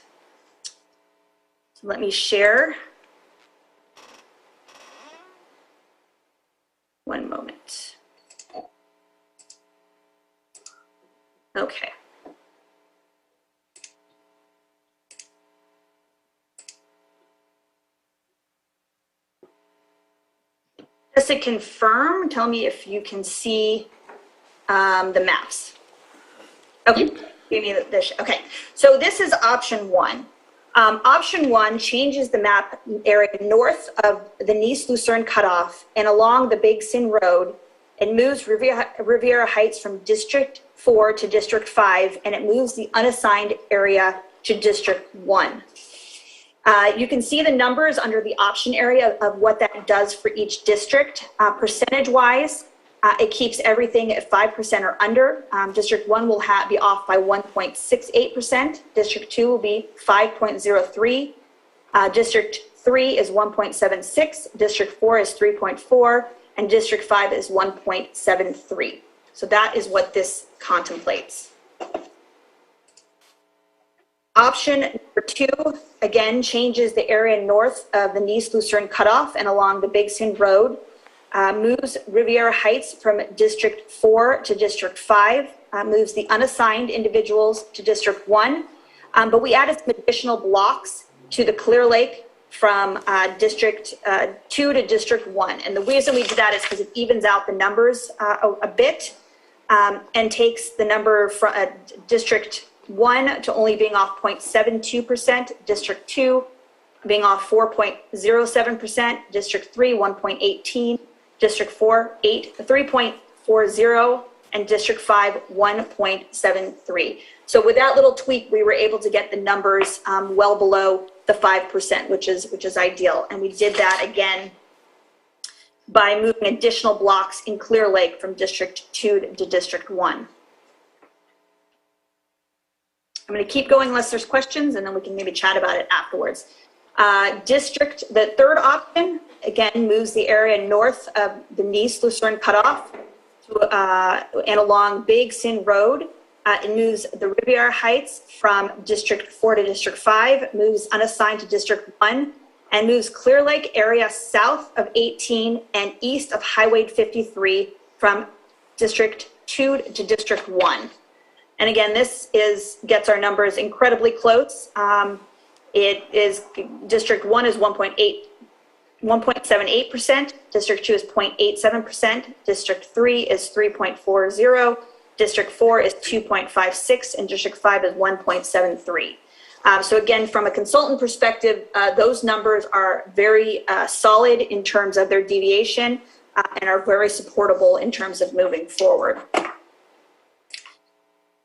So let me share. One moment. Okay. Just to confirm, tell me if you can see the maps. Okay, give me this. Okay, so this is option 1. Option 1 changes the map area north of the Nice-Lucerne cutoff and along the Big Sin Road. It moves Riviera Heights from District 4 to District 5, and it moves the unassigned area to District 1. You can see the numbers under the option area of what that does for each district. Percentage-wise, it keeps everything at 5% or under. District 1 will be off by 1.68%. District 2 will be 5.03. District 3 is 1.76. District 4 is 3.4. And District 5 is 1.73. So that is what this contemplates. Option number 2, again, changes the area north of the Nice-Lucerne cutoff and along the Big Sin Road. moves Riviera Heights from District 4 to District 5, moves the unassigned individuals to District 1, but we added some additional blocks to the Clear Lake from District 2 to District 1. And the reason we did that is because it evens out the numbers a bit and takes the number from District 1 to only being off 0.72%, District 2 being off 4.07%, District 3, 1.18, District 4, 3.40, and District 5, 1.73. So with that little tweak, we were able to get the numbers well below the 5%, which is ideal. And we did that again by moving additional blocks in Clear Lake from District 2 to District 1. I'm going to keep going unless there's questions, and then we can maybe chat about it afterwards. The third option, again, moves the area north of the Nice-Lucerne cutoff and along Big Sin Road. It moves the Riviera Heights from District 4 to District 5, moves unassigned to District 1, and moves Clear Lake area south of 18 and east of Highway 53 from District 2 to District 1. And again, this gets our numbers incredibly close. District 1 is 1.78%, District 2 is 0.87%, District 3 is 3.40%, District 4 is 2.56%, and District 5 is 1.73%. So again, from a consultant perspective, those numbers are very solid in terms of their deviation and are very supportable in terms of moving forward.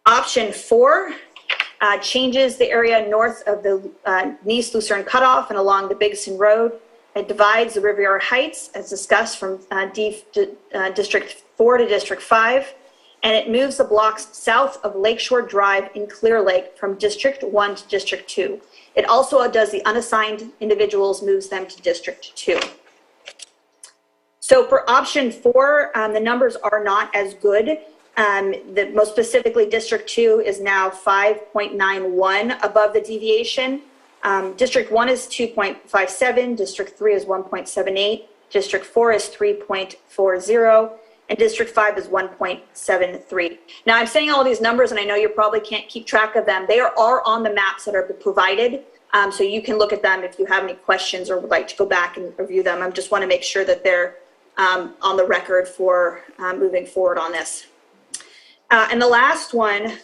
Option 4 changes the area north of the Nice-Lucerne cutoff and along the Big Sin Road. It divides the Riviera Heights, as discussed, from District 4 to District 5, and it moves the blocks south of Lakeshore Drive in Clear Lake from District 1 to District 2. It also does the unassigned individuals, moves them to District 2. So for option 4, the numbers are not as good. Most specifically, District 2 is now 5.91 above the deviation. District 1 is 2.57, District 3 is 1.78, District 4 is 3.40, and District 5 is 1.73. Now, I'm saying all these numbers, and I know you probably can't keep track of them. They are on the maps that are provided, so you can look at them if you have any questions or would like to go back and review them. I just want to make sure that they're on the record for moving forward on this. And the last one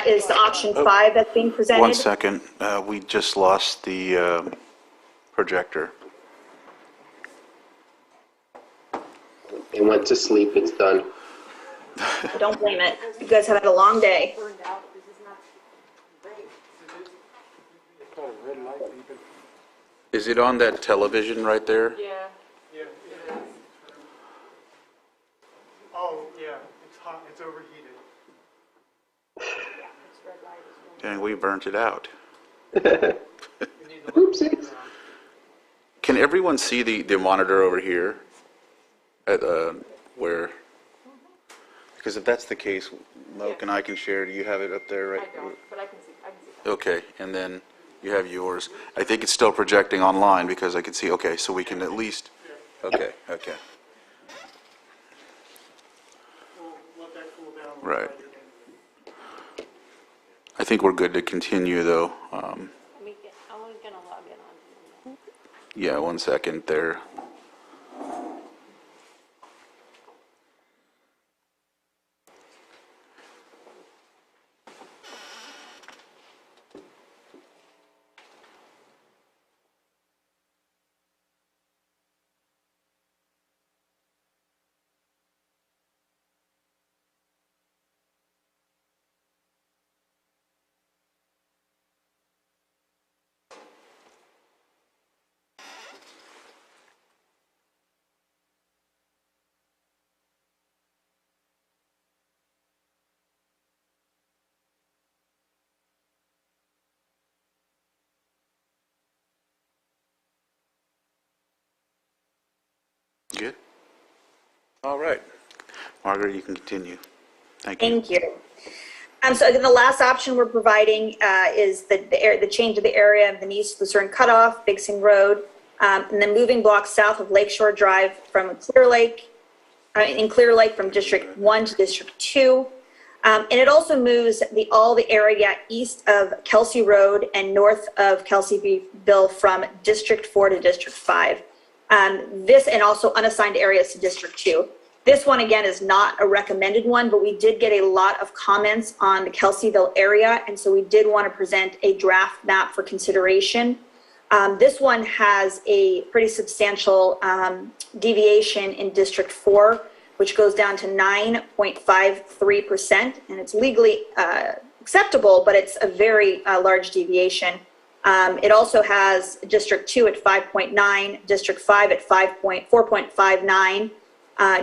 is the option 5 that's being presented. 1 second. We just lost the projector. It went to sleep. It's done. Don't blame it. You guys have had a long day. Is it on that television right there? Yeah. Oh, yeah, it's hot, it's overheated. And we burnt it out. Oopsies. Can everyone see the monitor over here? At where? Because if that's the case, Moke and I can share. Do you have it up there, right? I don't, but I can see. Okay, and then you have yours. I think it's still projecting online because I can see. Okay, so we can at least. Okay. We'll let that cool down. Right. I think we're good to continue, though. I was gonna log in on. Yeah, 1 second there. Good. All right. Margaret, you can continue. Thank you. Thank you. So again, the last option we're providing is the change of the area of the Nice-Lucerne cutoff, Big Sin Road, and then moving blocks south of Lakeshore Drive from Clear Lake in Clear Lake from District 1 to District 2. And it also moves all the area east of Kelsey Road and north of Kelseyville from District 4 to District 5. This and also unassigned areas to District 2. This one, again, is not a recommended one, but we did get a lot of comments on the Kelseyville area, and so we did want to present a draft map for consideration. This one has a pretty substantial deviation in District 4, which goes down to 9.53%, and it's legally acceptable, but it's a very large deviation. It also has District 2 at 5.9, District 5 at 4.59,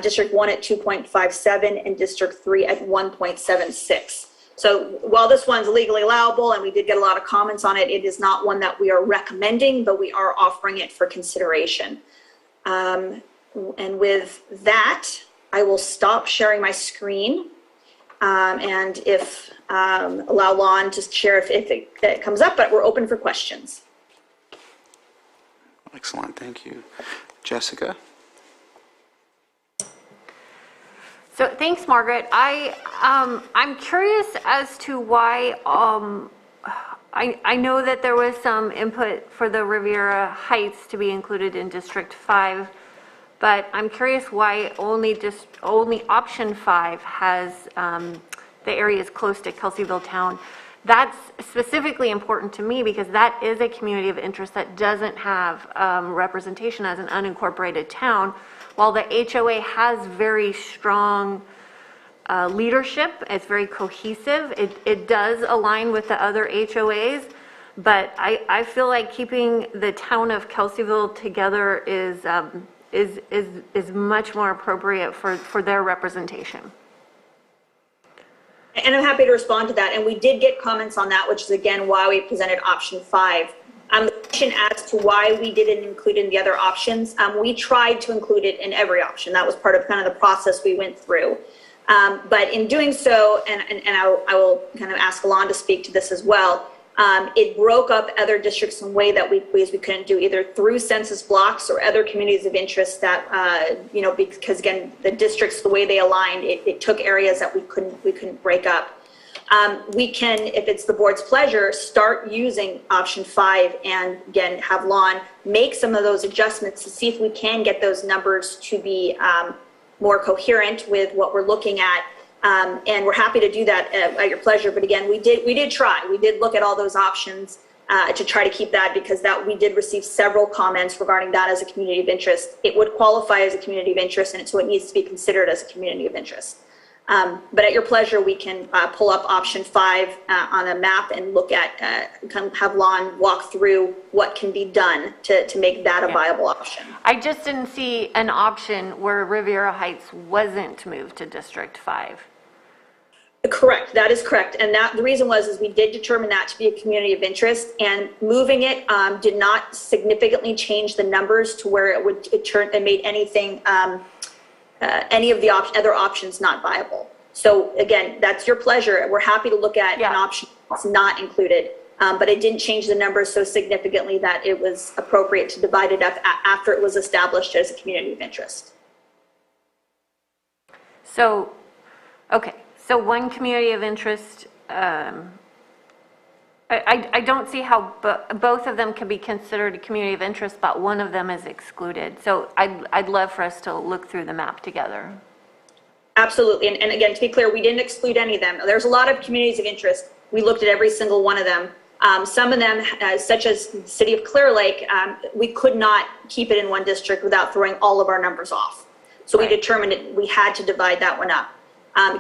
District 1 at 2.57, and District 3 at 1.76. So while this one's legally allowable, and we did get a lot of comments on it, it is not one that we are recommending, but we are offering it for consideration. And with that, I will stop sharing my screen. And if allow Lon to share if it comes up, but we're open for questions. Excellent, thank you. Jessica? So thanks, Margaret. I'm curious as to why, I know that there was some input for the Riviera Heights to be included in District 5, but I'm curious why only option 5 has the areas close to Kelseyville town. That's specifically important to me because that is a community of interest that doesn't have representation as an unincorporated town. While the HOA has very strong leadership, it's very cohesive, it does align with the other HOAs, but I feel like keeping the town of Kelseyville together is much more appropriate for their representation. And I'm happy to respond to that. And we did get comments on that, which is again why we presented option 5. The question as to why we didn't include in the other options, we tried to include it in every option. That was part of kind of the process we went through. But in doing so, and I will kind of ask Alon to speak to this as well, it broke up other districts in a way that we couldn't do either through census blocks or other communities of interest that, because again, the districts, the way they aligned, it took areas that we couldn't break up. We can, if it's the board's pleasure, start using option 5 and again, have Lon make some of those adjustments to see if we can get those numbers to be more coherent with what we're looking at. And we're happy to do that at your pleasure. But again, we did try. We did look at all those options to try to keep that because we did receive several comments regarding that as a community of interest. It would qualify as a community of interest, and so it needs to be considered as a community of interest. But at your pleasure, we can pull up option 5 on a map and look at, have Lon walk through what can be done to make that a viable option. I just didn't see an option where Riviera Heights wasn't moved to District 5. Correct, that is correct. And the reason is we did determine that to be a community of interest, and moving it did not significantly change the numbers to where it made anything, any of the other options not viable. So again, that's your pleasure. We're happy to look at an option that's not included, but it didn't change the numbers so significantly that it was appropriate to divide it up after it was established as a community of interest. So, okay, so one community of interest, I don't see how both of them can be considered a community of interest, but one of them is excluded. So I'd love for us to look through the map together. Absolutely. And again, to be clear, we didn't exclude any of them. There's a lot of communities of interest. We looked at every single one of them. Some of them, such as the city of Clear Lake, we could not keep it in one district without throwing all of our numbers off. So we determined we had to divide that one up.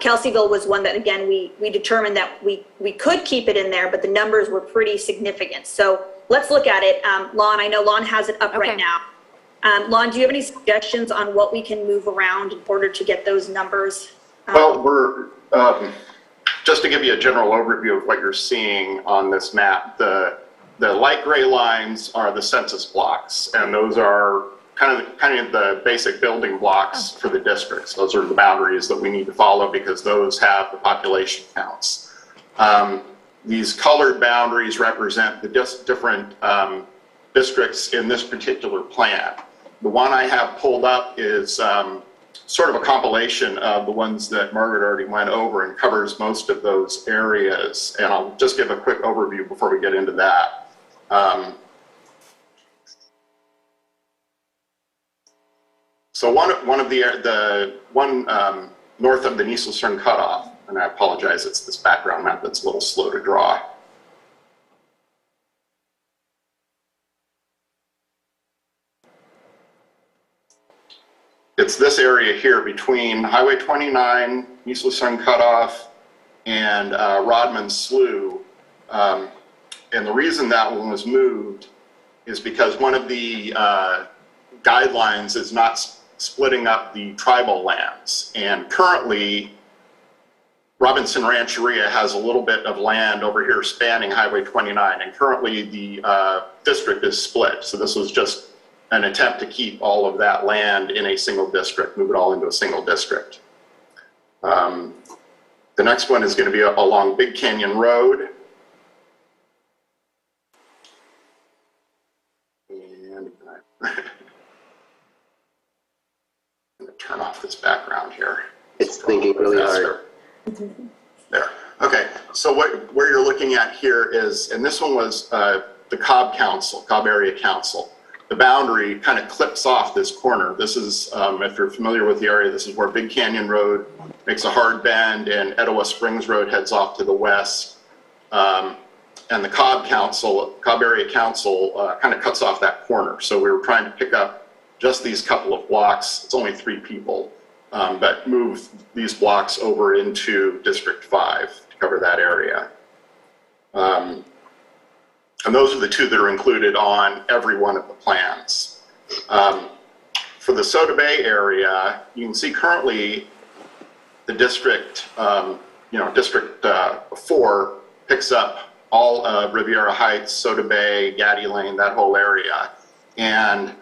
Kelseyville was one that, again, we determined that we could keep it in there, but the numbers were pretty significant. So let's look at it. Lon, I know Lon has it up right now. Lon, do you have any suggestions on what we can move around in order to get those numbers? Well, we're, just to give you a general overview of what you're seeing on this map, the light gray lines are the census blocks, and those are kind of the basic building blocks for the districts. Those are the boundaries that we need to follow because those have the population counts. These colored boundaries represent the different districts in this particular plan. The one I have pulled up is sort of a compilation of the ones that Margaret already went over and covers most of those areas. And I'll just give a quick overview before we get into that. So one north of the Nielsen cutoff, and I apologize, it's this background map that's a little slow to draw. It's this area here between Highway 29, Nielsen cutoff, and Rodman Slough. And the reason that one was moved is because one of the guidelines is not splitting up the tribal lands. And currently, Robinson Rancheria has a little bit of land over here spanning Highway 29, and currently the district is split. So this was just an attempt to keep all of that land in a single district, move it all into a single district. The next one is going to be along Big Canyon Road. And I'm going to turn off this background here. It's thinking really hard. There. Okay, so where you're looking at here is, and this one was the Cobb Area Council. The boundary kind of clips off this corner. This is, if you're familiar with the area, this is where Big Canyon Road makes a hard bend and Etowah Springs Road heads off to the west. And the Cobb Area Council kind of cuts off that corner. So we were trying to pick up just these couple of blocks. It's only 3 people, but move these blocks over into District 5 to cover that area. And those are the 2 that are included on every one of the plans. For the Soda Bay area, you can see currently the district, District 4 picks up all of Riviera Heights, Soda Bay, Gaddy Lane, that whole area. And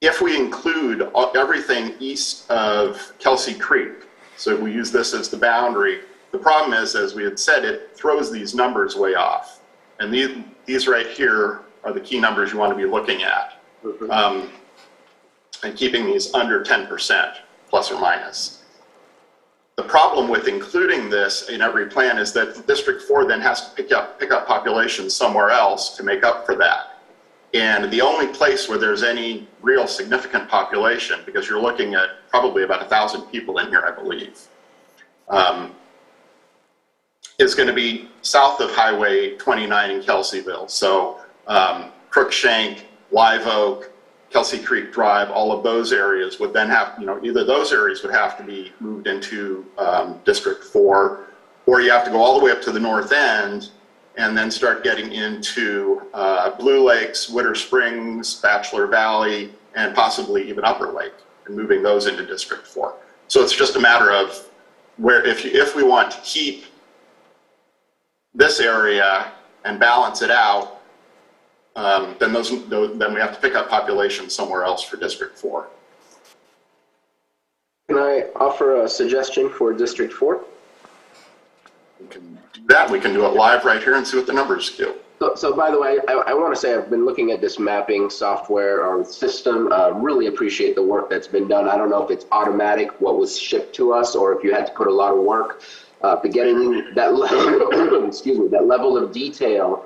if we include everything east of Kelsey Creek, so we use this as the boundary, the problem is, as we had said, it throws these numbers way off. And these right here are the key numbers you want to be looking at. And keeping these under 10%, plus or minus. The problem with including this in every plan is that District 4 then has to pick up population somewhere else to make up for that. And the only place where there's any real significant population, because you're looking at probably about 1,000 people in here, I believe, is going to be south of Highway 29 in Kelseyville. So Crookshank, Live Oak, Kelsey Creek Drive, all of those areas would then have, either those areas would have to be moved into District 4, or you have to go all the way up to the north end and then start getting into Blue Lakes, Witter Springs, Bachelor Valley, and possibly even Upper Lake, and moving those into District 4. So it's just a matter of where, if we want to keep this area and balance it out, then we have to pick up population somewhere else for District 4. Can I offer a suggestion for District 4? We can do that. We can do it live right here and see what the numbers do. So by the way, I want to say I've been looking at this mapping software or system. Really appreciate the work that's been done. I don't know if it's automatic, what was shipped to us, or if you had to put a lot of work. But getting that that level of detail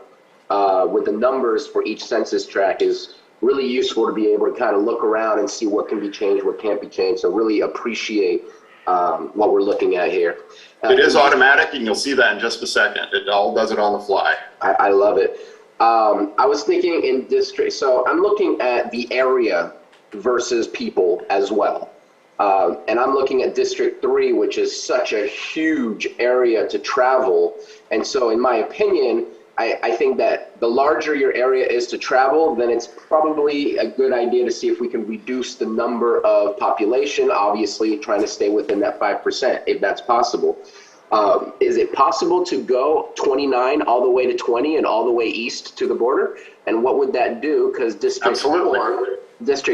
with the numbers for each census tract is really useful to be able to kind of look around and see what can be changed, what can't be changed. So really appreciate what we're looking at here. It is automatic, and you'll see that in just a second. It all does it on the fly. I love it. I was thinking in district, so I'm looking at the area versus people as well. And I'm looking at District 3, which is such a huge area to travel. And so in my opinion, I think that the larger your area is to travel, then it's probably a good idea to see if we can reduce the number of population, obviously trying to stay within that 5%, if that's possible. Is it possible to go 29 all the way to 20 and all the way east to the border? And what would that do? Because District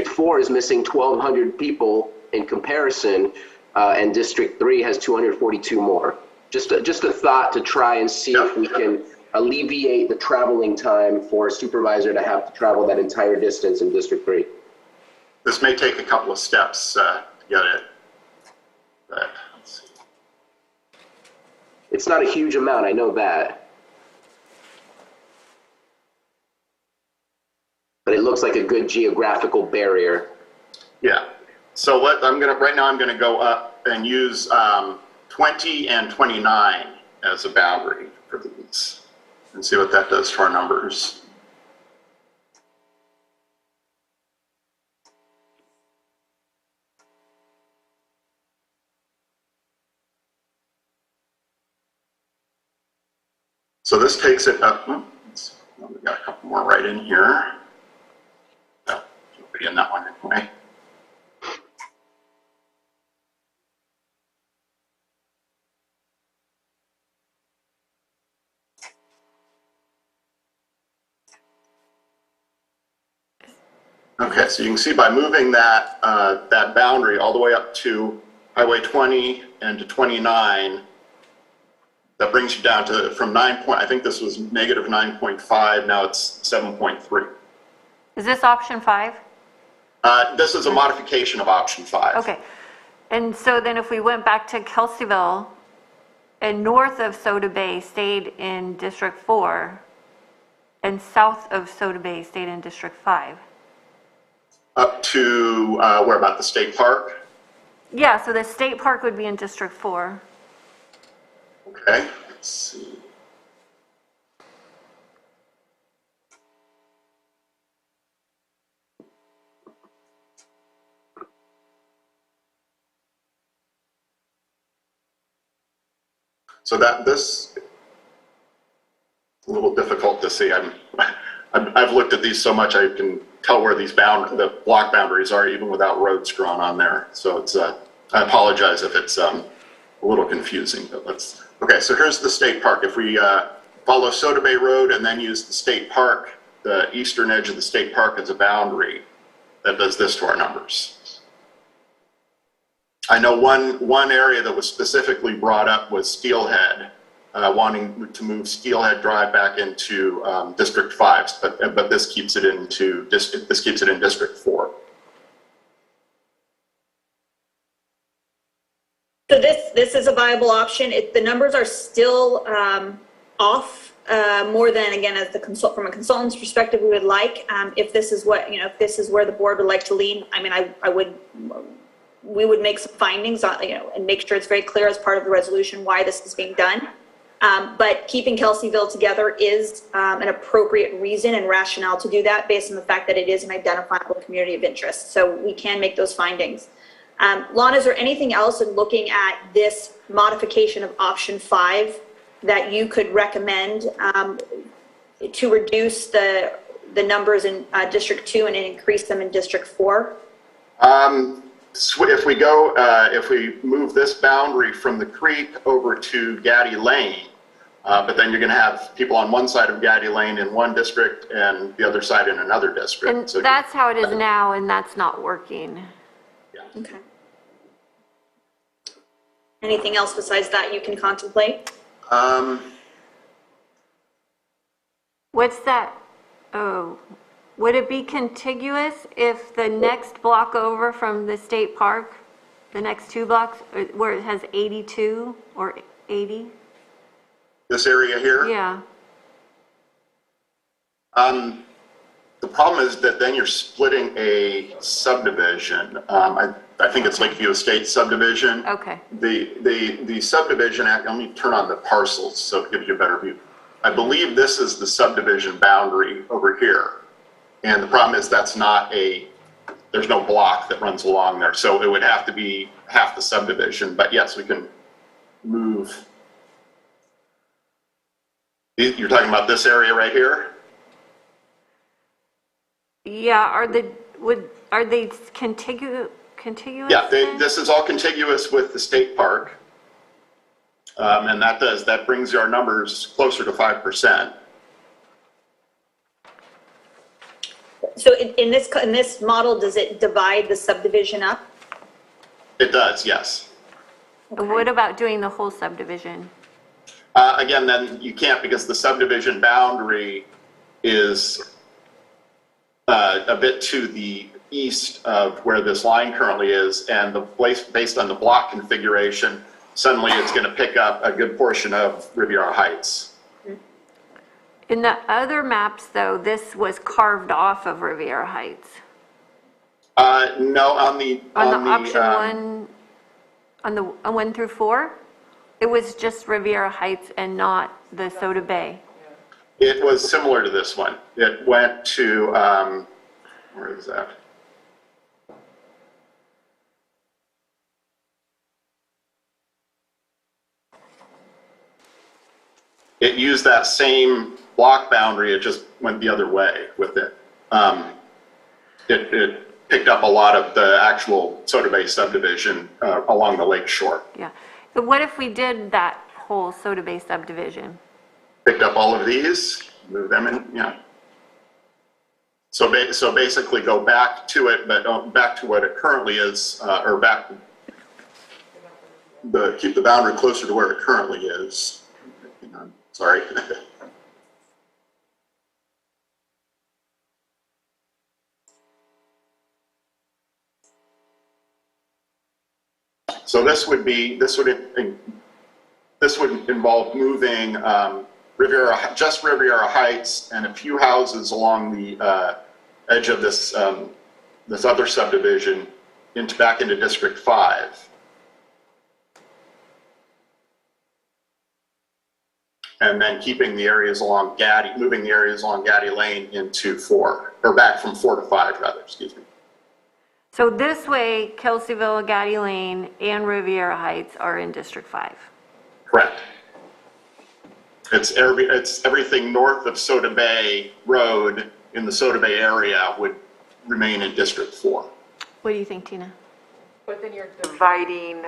4 is missing 1,200 people in comparison, and District 3 has 242 more. Just a thought to try and see if we can alleviate the traveling time for a supervisor to have to travel that entire distance in District 3. This may take a couple of steps to get it, but let's see. It's not a huge amount, I know that. But it looks like a good geographical barrier. Yeah. So right now I'm gonna go up and use 20 and 29 as a boundary for these and see what that does to our numbers. So this takes it up. We've got a couple more right in here. Oh, nobody in that one anyway. Okay, so you can see by moving that that boundary all the way up to Highway 20 and to 29, that brings you down to from I think this was negative 9.5. Now it's 7.3. Is this option 5? This is a modification of option 5. Okay. And so then if we went back to Kelseyville and north of Soda Bay stayed in District 4 and south of Soda Bay stayed in District 5. Up to where about the state park? Yeah, so the state park would be in District 4. Okay, let's see. So this a little difficult to see. I've looked at these so much I can tell where these the block boundaries are even without roads drawn on there. So it's I apologize if it's a little confusing, but let's. Okay, so here's the state park. If we follow Soda Bay Road and then use the state park, the eastern edge of the state park as a boundary, that does this to our numbers. I know one area that was specifically brought up was Steelhead, wanting to move Steelhead Drive back into District 5, but this keeps it in District 4. So this is a viable option. The numbers are still off more than, again, as from a consultant's perspective, we would like. If this is what, if this is where the board would like to lean, I mean, we would make some findings on, and make sure it's very clear as part of the resolution why this is being done. But keeping Kelseyville together is an appropriate reason and rationale to do that based on the fact that it is an identifiable community of interest. So we can make those findings. Lon, is there anything else in looking at this modification of option 5 that you could recommend to reduce the numbers in District 2 and increase them in District 4? If we move this boundary from the creek over to Gaddy Lane, but then you're going to have people on one side of Gaddy Lane in one district and the other side in another district. And so that's how it is now, and that's not working. Yeah. Okay. Anything else besides that you can contemplate? What's that? Oh, would it be contiguous if the next block over from the state park, the next 2 blocks, where it has 82 or 80? This area here? Yeah. The problem is that then you're splitting a subdivision. I think it's Lakeview Estates subdivision. Okay. The subdivision act, let me turn on the parcels so it gives you a better view. I believe this is the subdivision boundary over here. And the problem is there's no block that runs along there. So it would have to be half the subdivision. But yes, we can move. You're talking about this area right here? Yeah, are they contiguous? Yeah, this is all contiguous with the state park. And that brings our numbers closer to 5%. So in this model, does it divide the subdivision up? It does, yes. Okay. What about doing the whole subdivision? Again, then you can't because the subdivision boundary is a bit to the east of where this line currently is, and the place, based on the block configuration, suddenly it's going to pick up a good portion of Riviera Heights. In the other maps, though, this was carved off of Riviera Heights. No, on the Option one, on the 1 through 4, it was just Riviera Heights and not the Soda Bay. It was similar to this one. It went to, where is that? It used that same block boundary, it just went the other way with it. It picked up a lot of the actual Soda Bay subdivision along the lake shore. Yeah. So what if we did that whole Soda Bay subdivision? Picked up all of these, move them in, yeah. So basically go back to it, but back to what it currently is, or back, keep the boundary closer to where it currently is. Sorry. So this would involve moving just Riviera Heights and a few houses along the edge of this this other subdivision back into District 5. And then keeping the areas along moving the areas along Gaddy Lane into 4, or back from 4 to 5 rather, excuse me. So this way, Kelseyville, Gaddy Lane, and Riviera Heights are in District 5. Correct. It's everything north of Soda Bay Road in the Soda Bay area would remain in District 4. What do you think, Tina? But then you're dividing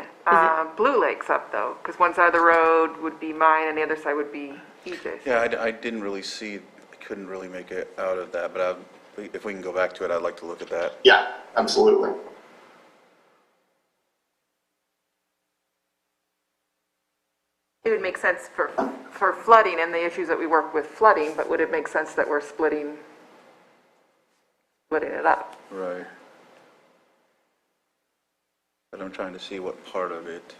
Blue Lakes up, though, because one side of the road would be mine and the other side would be EJ's. Yeah, I didn't really see, I couldn't really make it out of that, but if we can go back to it, I'd like to look at that. Yeah, absolutely. It would make sense for flooding and the issues that we work with flooding, but would it make sense that we're splitting it up? Right. But I'm trying to see what part of it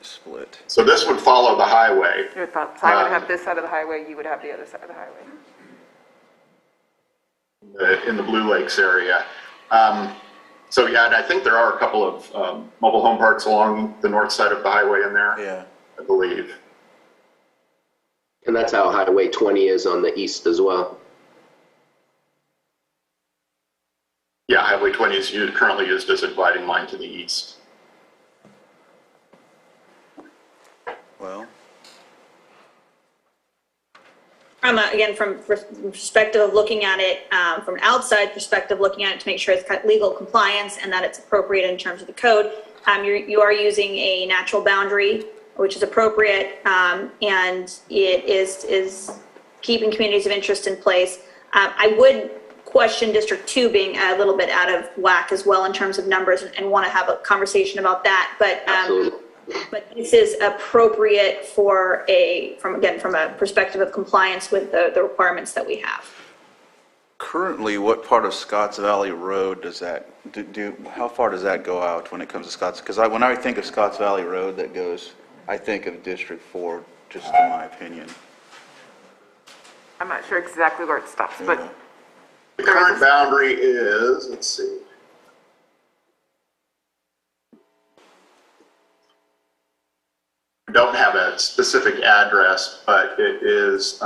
is split. So this would follow the highway. So I would have this side of the highway, you would have the other side of the highway. In the Blue Lakes area. So yeah, I think there are a couple of mobile home parks along the north side of the highway in there. Yeah. I believe. And that's how Highway 20 is on the east as well. Yeah, Highway 20 is currently used as a dividing line to the east. Well. Again, from perspective of looking at it, from an outside perspective, looking at it to make sure it's got legal compliance and that it's appropriate in terms of the code, you are using a natural boundary, which is appropriate, and it is keeping communities of interest in place. I would question District 2 being a little bit out of whack as well in terms of numbers, and want to have a conversation about that. But this is appropriate from a perspective of compliance with the requirements that we have. Currently, what part of Scotts Valley Road does that how far does that go out when it comes to Scotts? Because when I think of Scotts Valley Road, I think of District 4, just in my opinion. I'm not sure exactly where it stops, but the current boundary is, let's see. I don't have a specific address, but it is.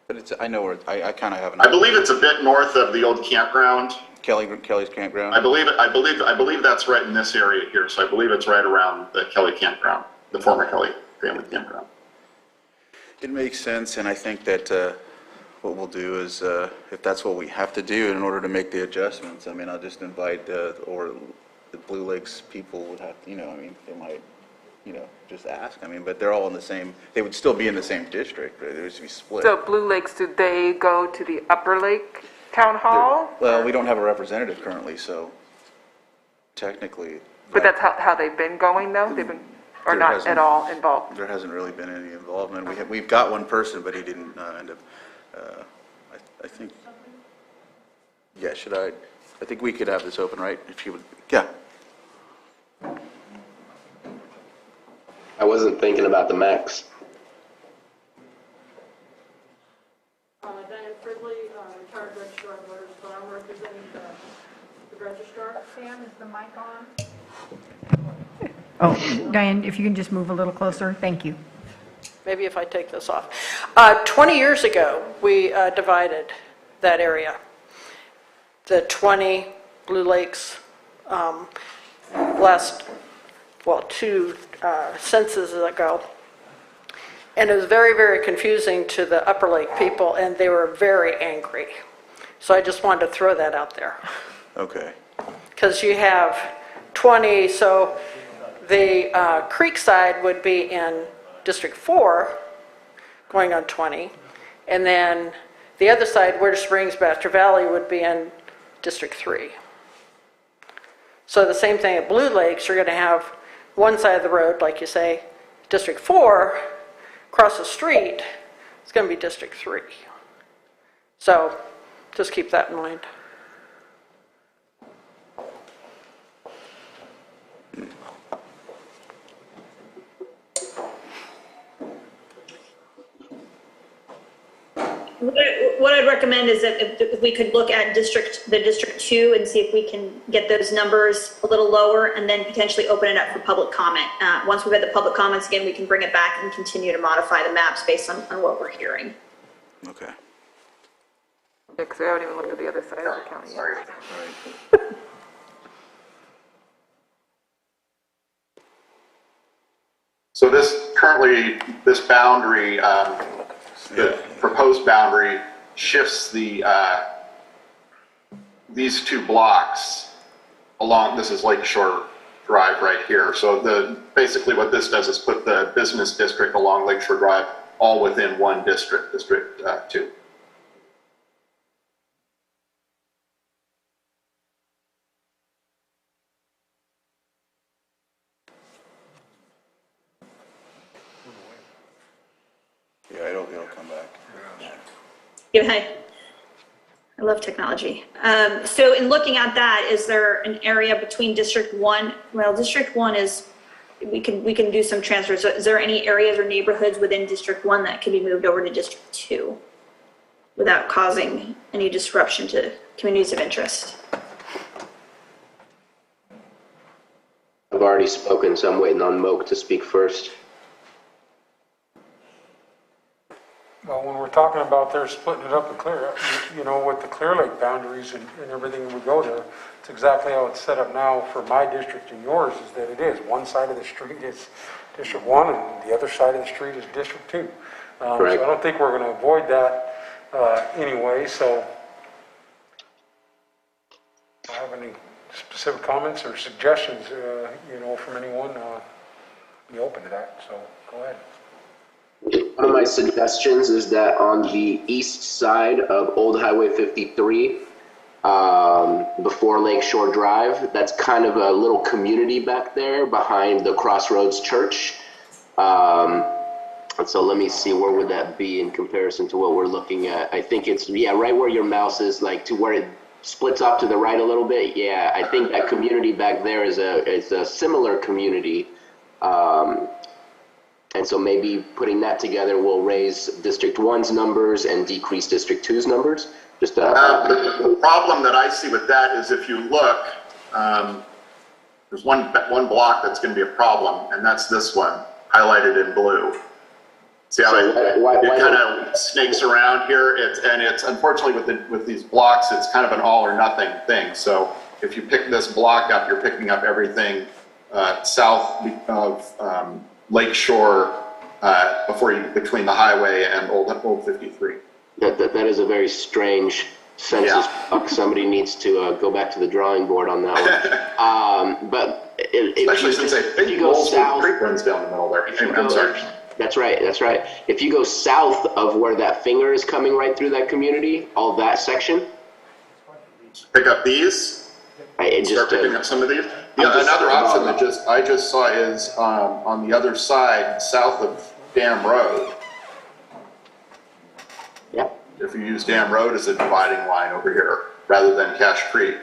But I know where I kind of have an. I believe it's a bit north of the old campground. Kelly's campground. I believe that's right in this area here. So I believe it's right around the Kelly campground, the former Kelly family campground. It makes sense, and I think that what we'll do is, if that's what we have to do in order to make the adjustments, I'll just invite or the Blue Lakes people would have, they might, just ask. But they're all in the same. They would still be in the same district. Right? They would just be split. So Blue Lakes, do they go to the Upper Lake Town Hall? Well, we don't have a representative currently, so technically. But that's how they've been going, though? They've been, or not at all involved? There hasn't really been any involvement. We've got one person, but he didn't end up, I think. Yeah, should I think we could have this open, right? If you would, yeah. I wasn't thinking about the max. Diane Fridley, retired registrar of voters, but I'm representing the registrar. Sam, is the mic on? Oh, Diane, if you can just move a little closer, thank you. Maybe if I take this off. 20 years ago, we divided that area. The 20 Blue Lakes two censuses ago. And it was very, very confusing to the Upper Lake people, and they were very angry. So I just wanted to throw that out there. Okay. Because you have 20, so the creek side would be in District 4, going on 20, and then the other side, Where Springs, Baxter Valley, would be in District 3. So the same thing at Blue Lakes, you're going to have one side of the road, like you say, District 4, across the street, it's going to be District 3. So just keep that in mind. What I'd recommend is that if we could look at the District 2 and see if we can get those numbers a little lower, and then potentially open it up for public comment. Once we've had the public comments again, we can bring it back and continue to modify the maps based on what we're hearing. Okay. Yeah, because I haven't even looked at the other side of the county yet. So this boundary, the proposed boundary shifts these two blocks along. This is Lakeshore Drive right here. So basically what this does is put the business district along Lakeshore Drive all within one district, District 2. Yeah, it'll come back. Yeah, hi. I love technology. So in looking at that, is there an area between District 1? Well, District 1 is, we can do some transfers. So is there any areas or neighborhoods within District 1 that can be moved over to District 2 without causing any disruption to communities of interest? I've already spoken, so I'm waiting on Moak to speak first. Well, when we're talking about they're splitting it up and clear, you know, with the Clear Lake boundaries and everything we go there, it's exactly how it's set up now for my district and yours, is that it is. One side of the street is District 1 and the other side of the street is District 2. So I don't think we're going to avoid that anyway, so if you have any specific comments or suggestions, you know, from anyone, be open to that, so go ahead. One of my suggestions is that on the east side of Old Highway 53, before Lakeshore Drive, that's kind of a little community back there behind the Crossroads Church. And so let me see, where would that be in comparison to what we're looking at? I think it's, yeah, right where your mouse is, like to where it splits off to the right a little bit. Yeah, I think that community back there is a similar community. And so maybe putting that together will raise District 1's numbers and decrease District 2's numbers. Just the problem that I see with that is if you look, there's one block that's going to be a problem, and that's this one, highlighted in blue. See how it kind of snakes around here? It's unfortunately with these blocks, it's kind of an all or nothing thing. So if you pick this block up, you're picking up everything south of Lakeshore between the highway and Old 53. That is a very strange census block. Somebody needs to go back to the drawing board on that one. But especially since I think you go south, creek runs down the middle there. I'm sorry. That's right. If you go south of where that finger is coming right through that community, all that section. Pick up these. Start picking up some of these. Yeah, another option that I just saw is on the other side, south of Dam Road. Yeah. If you use Dam Road as a dividing line over here. rather than Cache Creek.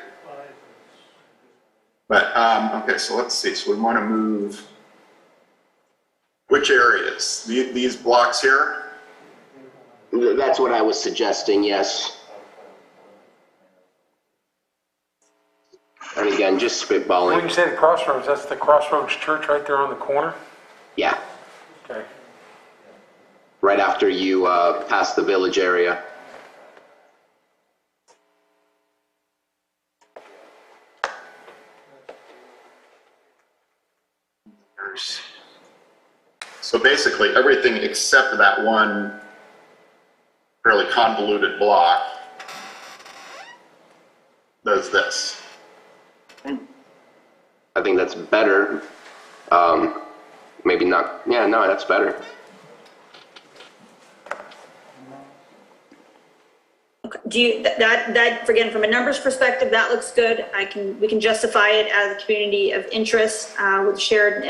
But, okay, so let's see. So we want to move which areas? These blocks here? That's what I was suggesting, yes. And again, just spitballing. When you say the Crossroads, that's the Crossroads Church right there on the corner? Yeah, Okay. right after you pass the village area. So basically everything except that one fairly convoluted block does this. I think that's better. Maybe not. Yeah, no, that's better. Do you, that, again, from a numbers perspective, that looks good. We can justify it as a community of interest, with shared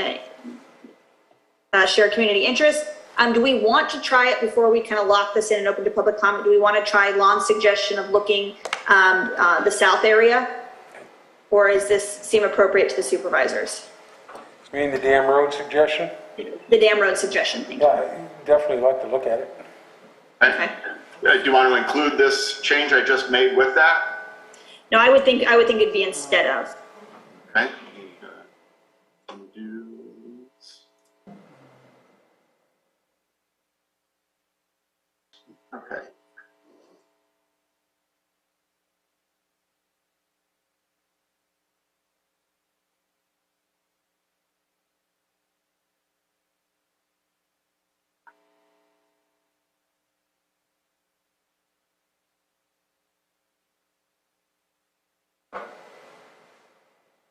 community interest. Do we want to try it before we kind of lock this in and open to public comment? Do we want to try Lon's suggestion of looking, the south area? Or does this seem appropriate to the supervisors? You mean the Dam Road suggestion? The Dam Road suggestion, thank you. Yeah, I'd definitely like to look at it. Okay. Do you want to include this change I just made with that? No, I would think it'd be instead of. Okay. Okay.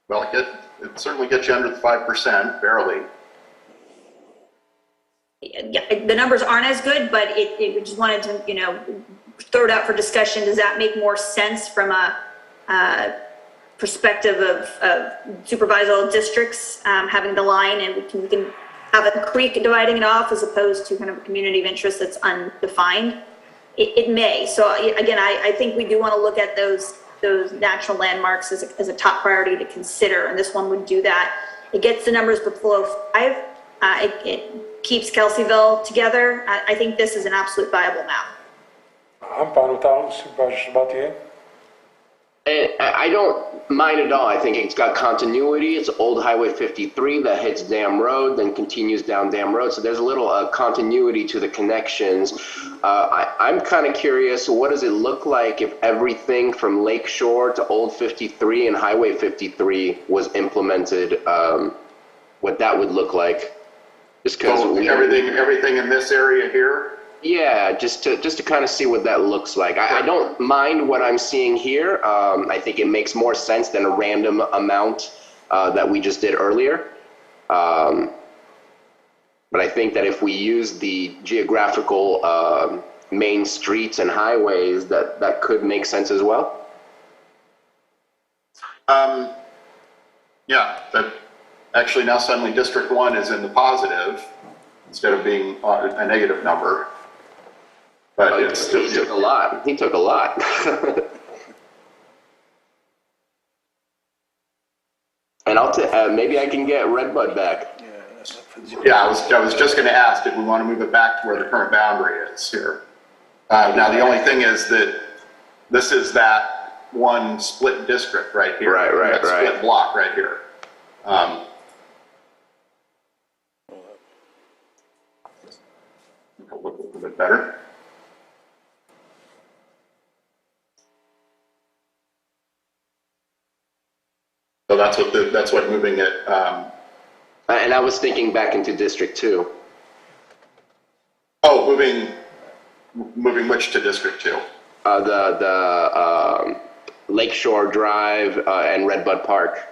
Well, it certainly gets you under the 5%, barely. Yeah, the numbers aren't as good, but we just wanted to, throw it out for discussion. Does that make more sense from a perspective of supervisorial districts, having the line, and we can have a creek dividing it off as opposed to kind of a community of interest that's undefined? It may. So again, I think we do want to look at those natural landmarks as a top priority to consider, and this one would do that. It gets the numbers below 5. It keeps Kelseyville together. I think this is an absolute viable map. I'm fine with that. Supervisor Sabatier? I don't mind at all. I think it's got continuity. It's old Highway 53 that hits Dam Road, then continues down Dam Road. So there's a little continuity to the connections. I'm kind of curious, what does it look like if everything from Lakeshore to Old 53 and Highway 53 was implemented? What that would look like? Just because everything in this area here. Yeah, just to kind of see what that looks like. I don't mind what I'm seeing here. I think it makes more sense than a random amount that we just did earlier. But I think that if we use the geographical main streets and highways, that could make sense as well. Yeah, that actually now suddenly District 1 is in the positive instead of being a negative number. But he took a lot. He took a lot. And maybe I can get Redbud back. Yeah, I was just going to ask, did we want to move it back to where the current boundary is here? Now the only thing is that this is that one split district right here. Right. Split block right here. A little bit better. So that's what moving it. And I was thinking back into District 2. Oh, moving which to District 2? The Lakeshore Drive and Redbud Park.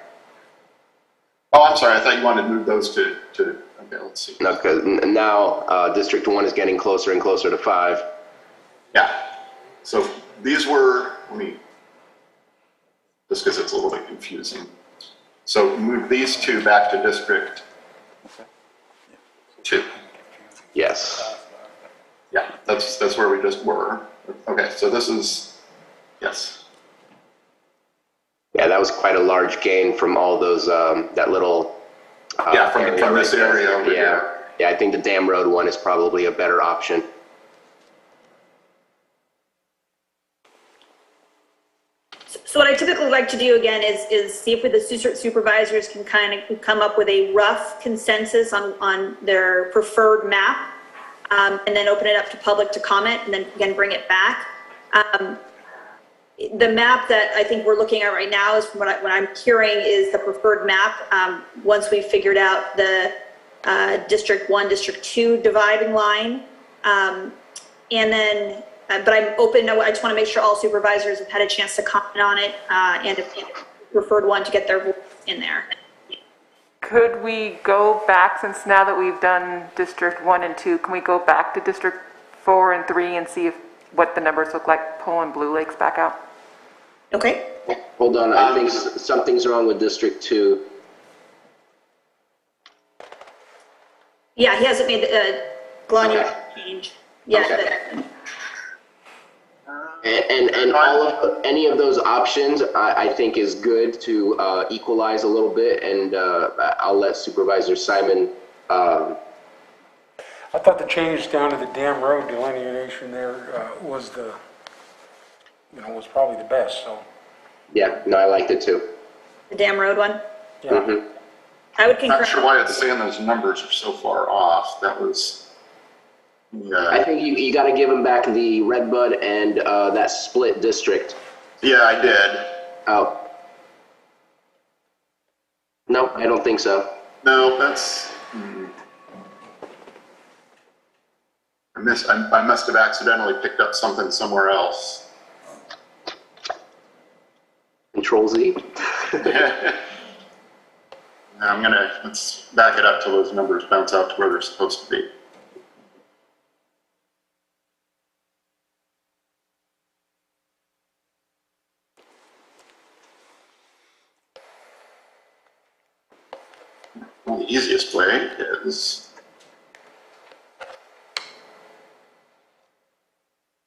Oh, I'm sorry. I thought you wanted to move those to okay, let's see. No, because now District 1 is getting closer and closer to 5. Yeah. So these were, just because it's a little bit confusing. So move these two back to District 2. Yes. Yeah, that's where we just were. Okay, so this is, yes. that was quite a large gain from all those, that little. Yeah, from this area over yeah. here. Yeah, I think the Dam Road one is probably a better option. So what I typically like to do again is see if the supervisors can kind of come up with a rough consensus on their preferred map, and then open it up to public to comment, and then again bring it back. The map that I think we're looking at right now is from what I'm hearing is the preferred map. Once we've figured out the District 1, District 2 dividing line, and then. But I'm open. I just want to make sure all supervisors have had a chance to comment on it, and if preferred one to get their voice in there. Could we go back, since now that we've done District 1 and 2, can we go back to District 4 and 3 and see what the numbers look like, pulling Blue Lakes back out? Okay. Hold on, I think something's wrong with District 2. Yeah, he hasn't made the Glania change. Yeah. Okay. And all of any of those options, I think is good to equalize a little bit, and I'll let Supervisor Simon. I thought the change down to the Dam Road delineation there was was probably the best. So. Yeah, no, I liked it too. The Dam Road one. Yeah. Mm-hmm. I would concur. Not sure why it's saying those numbers are so far off. That was. Yeah. I think you got to give them back the Redbud and that split district. Yeah, I did. Oh. No, I don't think so. No, that's. I must have accidentally picked up something somewhere else. Control Z. Let's back it up till those numbers bounce out to where they're supposed to be. Well, the easiest way is,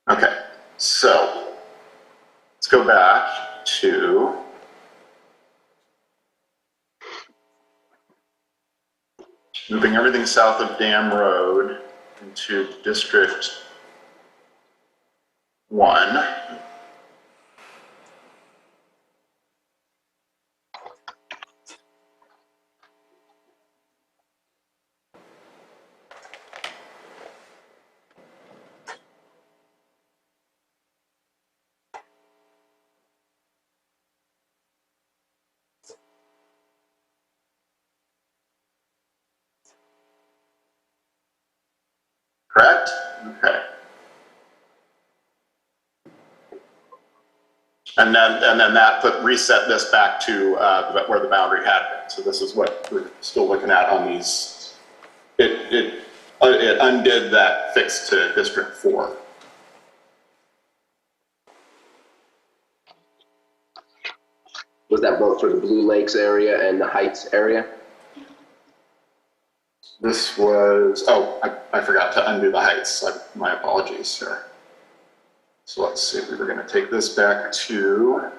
okay, so let's go back to moving everything south of Dam Road into District 1. Correct? Okay. And then that reset this back to where the boundary had been. So this is what we're still looking at on these. It undid that fix to District 4. Was that both for the Blue Lakes area and the Heights area? This was, I forgot to undo the Heights. My apologies, sir. So let's see, we were going to take this back to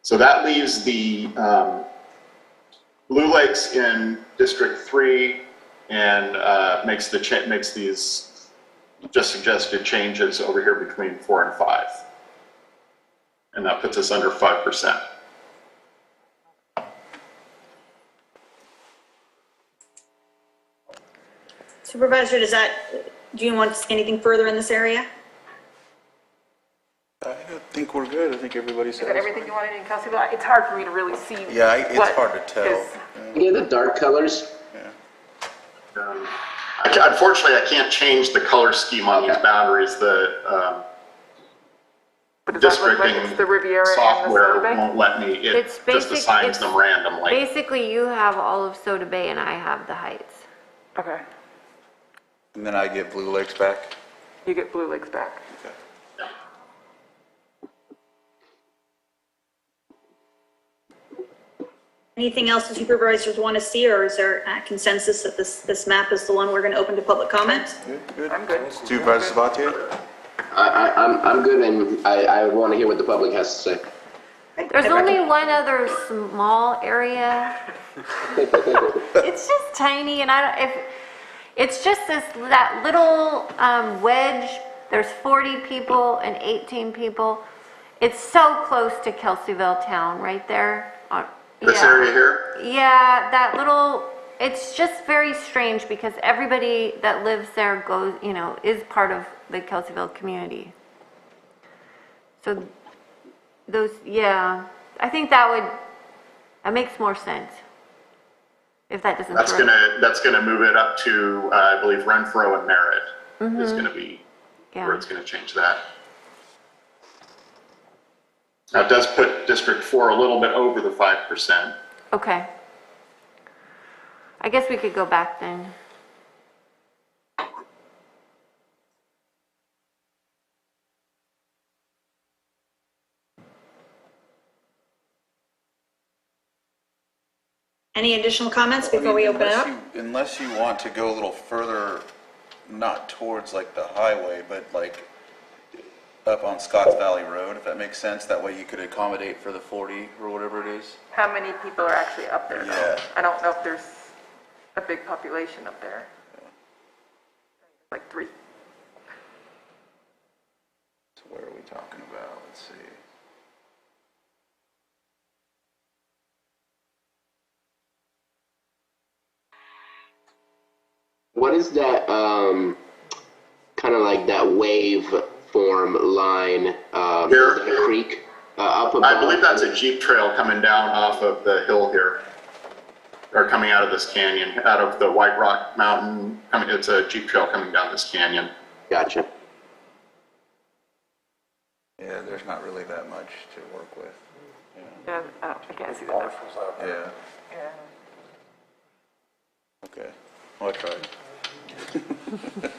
so that leaves the Blue Lakes in District 3 and makes these just suggested changes over here between 4 and 5. And that puts us under 5%. Supervisor, do you want to see anything further in this area? I think we're good. I think everybody's Is that everything you wanted in, Kelsey? But it's hard for me to really see. Yeah, it's hard to tell. Yeah, the dark colors. Unfortunately, I can't change the color scheme on these boundaries. What does that look like? It's the Riviera and the software Soda Bay? won't let me, it It's just assigns them randomly. Basically, you have all of Soda Bay and I have the Heights. Okay. And then I get Blue Lakes back? You get Blue Lakes back. Okay. Anything else the supervisors want to see, or is there a consensus that this map is the one we're going to open to public comment? Good. I'm good. Supervisor Sabatier? I'm good, and I want to hear what the public has to say. There's only one other small area. It's just tiny, and it's just that little wedge. There's 40 people and 18 people. It's so close to Kelseyville town, right there. This area here? Yeah, that little. It's just very strange because everybody that lives there goes, is part of the Kelseyville community. So I think that makes more sense. If that doesn't. That's gonna move it up to, I believe, Renfro and Merritt is gonna be where it's gonna change that. Now, it does put District 4 a little bit over the 5%. Okay. I guess we could go back then. Any additional comments before we open it up? Unless you want to go a little further, not towards like the highway, but like up on Scotts Valley Road, if that makes sense. That way you could accommodate for the 40 or whatever it is. How many people are actually up there? Yeah. I don't know if there's a big population up there. Like 3. So where are we talking about? Let's see. What is that, kind of like that wave form line? Here? Is that a creek up above? I believe that's a Jeep trail coming down off of the hill here, or coming out of this canyon, out of the White Rock Mountain. It's a Jeep trail coming down this canyon. Gotcha. Yeah, there's not really that much to work with. Yeah, I can't see that. Yeah. Yeah. Okay. Well, I tried.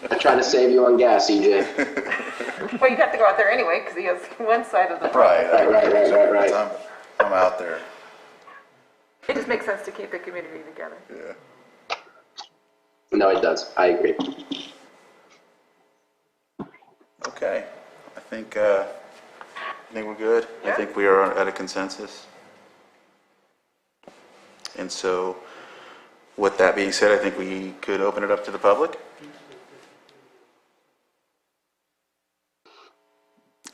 I try to save you on gas, EJ. Well, you have to go out there anyway because he has one side of the. Right. I'm out there. It just makes sense to keep the community together. Yeah. No, it does. I agree. Okay. I think we're good. Yeah. I think we are at a consensus. And so, with that being said, I think we could open it up to the public.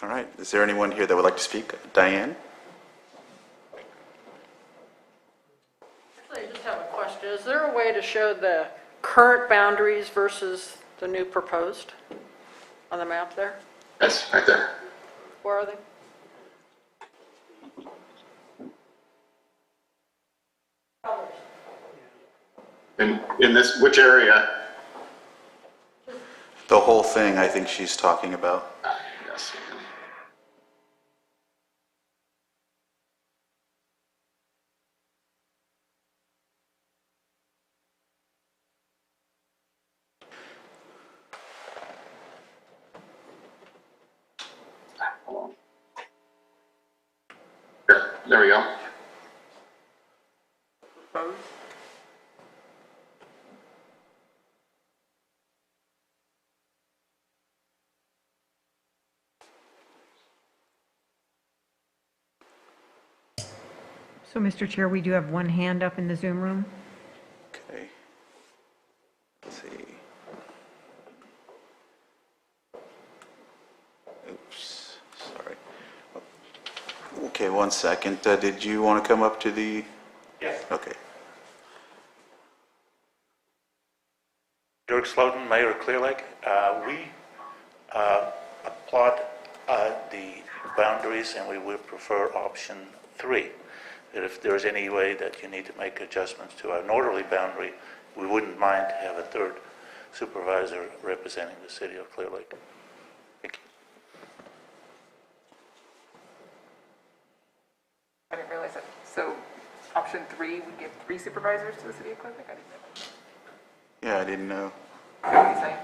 All right. Is there anyone here that would like to speak? Diane? Actually, I just have a question. Is there a way to show the current boundaries versus the new proposed on the map there? Yes, right there. Where are they? In this, which area? The whole thing, I think she's talking about. Yes. There we go. So, Mr. Chair, we do have one hand up in the Zoom room. Okay. Let's see. Oops, sorry. Okay, 1 second. Did you want to come up to the? Yes. Okay. Dirk Sloten, Mayor of Clear Lake. We applaud the boundaries, and we would prefer option 3. That if there's any way that you need to make adjustments to our northerly boundary, we wouldn't mind to have a third supervisor representing the city of Clear Lake. Thank I didn't realize that. So option 3, we give 3 supervisors to the city of Clearlake? I didn't know. Yeah, I didn't know. Is that what you're saying?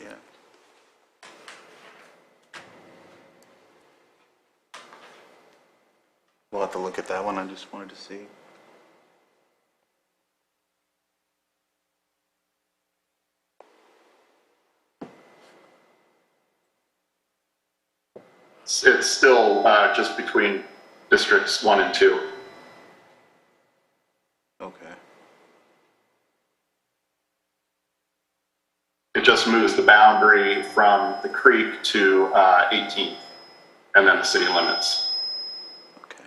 Yeah. We'll have to look at that one. I just wanted to see. It's still just between districts 1 and 2. Okay. It just moves the boundary from the creek to 18th, and then the city limits. Okay.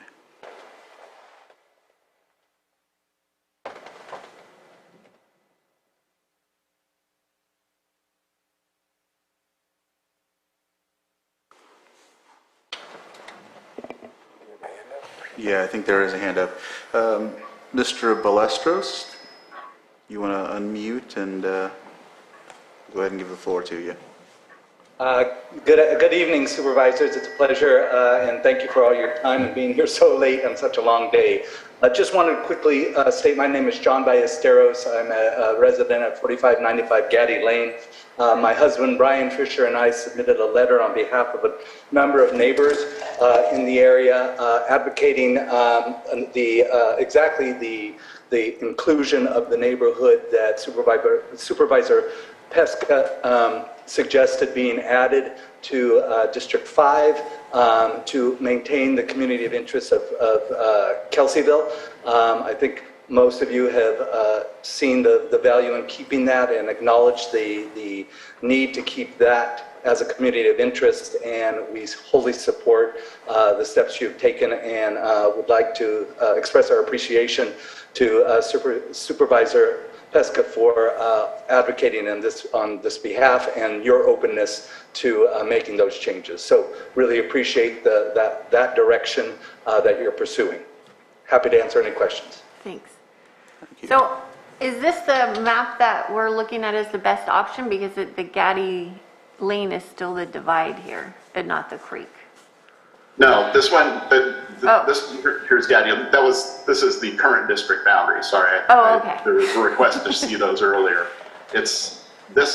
Yeah, I think there is a hand up. Mr. Balestros, you want to unmute and go ahead and give the floor to you. Good evening, supervisors. It's a pleasure, and thank you for all your time and being here so late on such a long day. I just wanted to quickly state my name is John Ballesteros. I'm a resident at 4595 Gaddy Lane. My husband, Brian Fisher, and I submitted a letter on behalf of a number of neighbors in the area advocating exactly the inclusion of the neighborhood that Supervisor Pesca suggested being added to District 5 to maintain the community of interest of Kelseyville. I think most of you have seen the value in keeping that and acknowledge the need to keep that as a community of interest, and we wholly support the steps you've taken and would like to express our appreciation to Supervisor Pesca for advocating on this behalf and your openness to making those changes. So really appreciate that direction that you're pursuing. Happy to answer any questions. Thanks. So is this the map that we're looking at as the best option? Because the Gaddy Lane is still the divide here and not the creek. No, this one, here's Gaddy. This is the current district boundary. Sorry. Okay. There was a request to see those earlier. This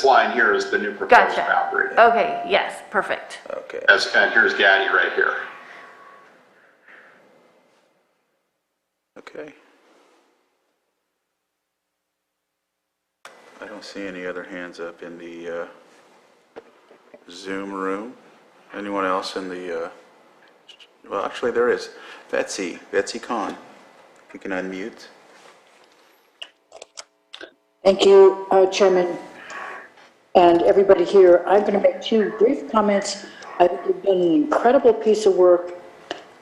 line here is the new proposed boundary. Okay, yes, perfect. Okay. And here's Gaddy right here. Okay. I don't see any other hands up in the Zoom room. Anyone else in the... well, actually, there is. Betsy Kahn. If you can unmute. Thank you, Chairman, and everybody here. I'm going to make 2 brief comments. I think you've done an incredible piece of work.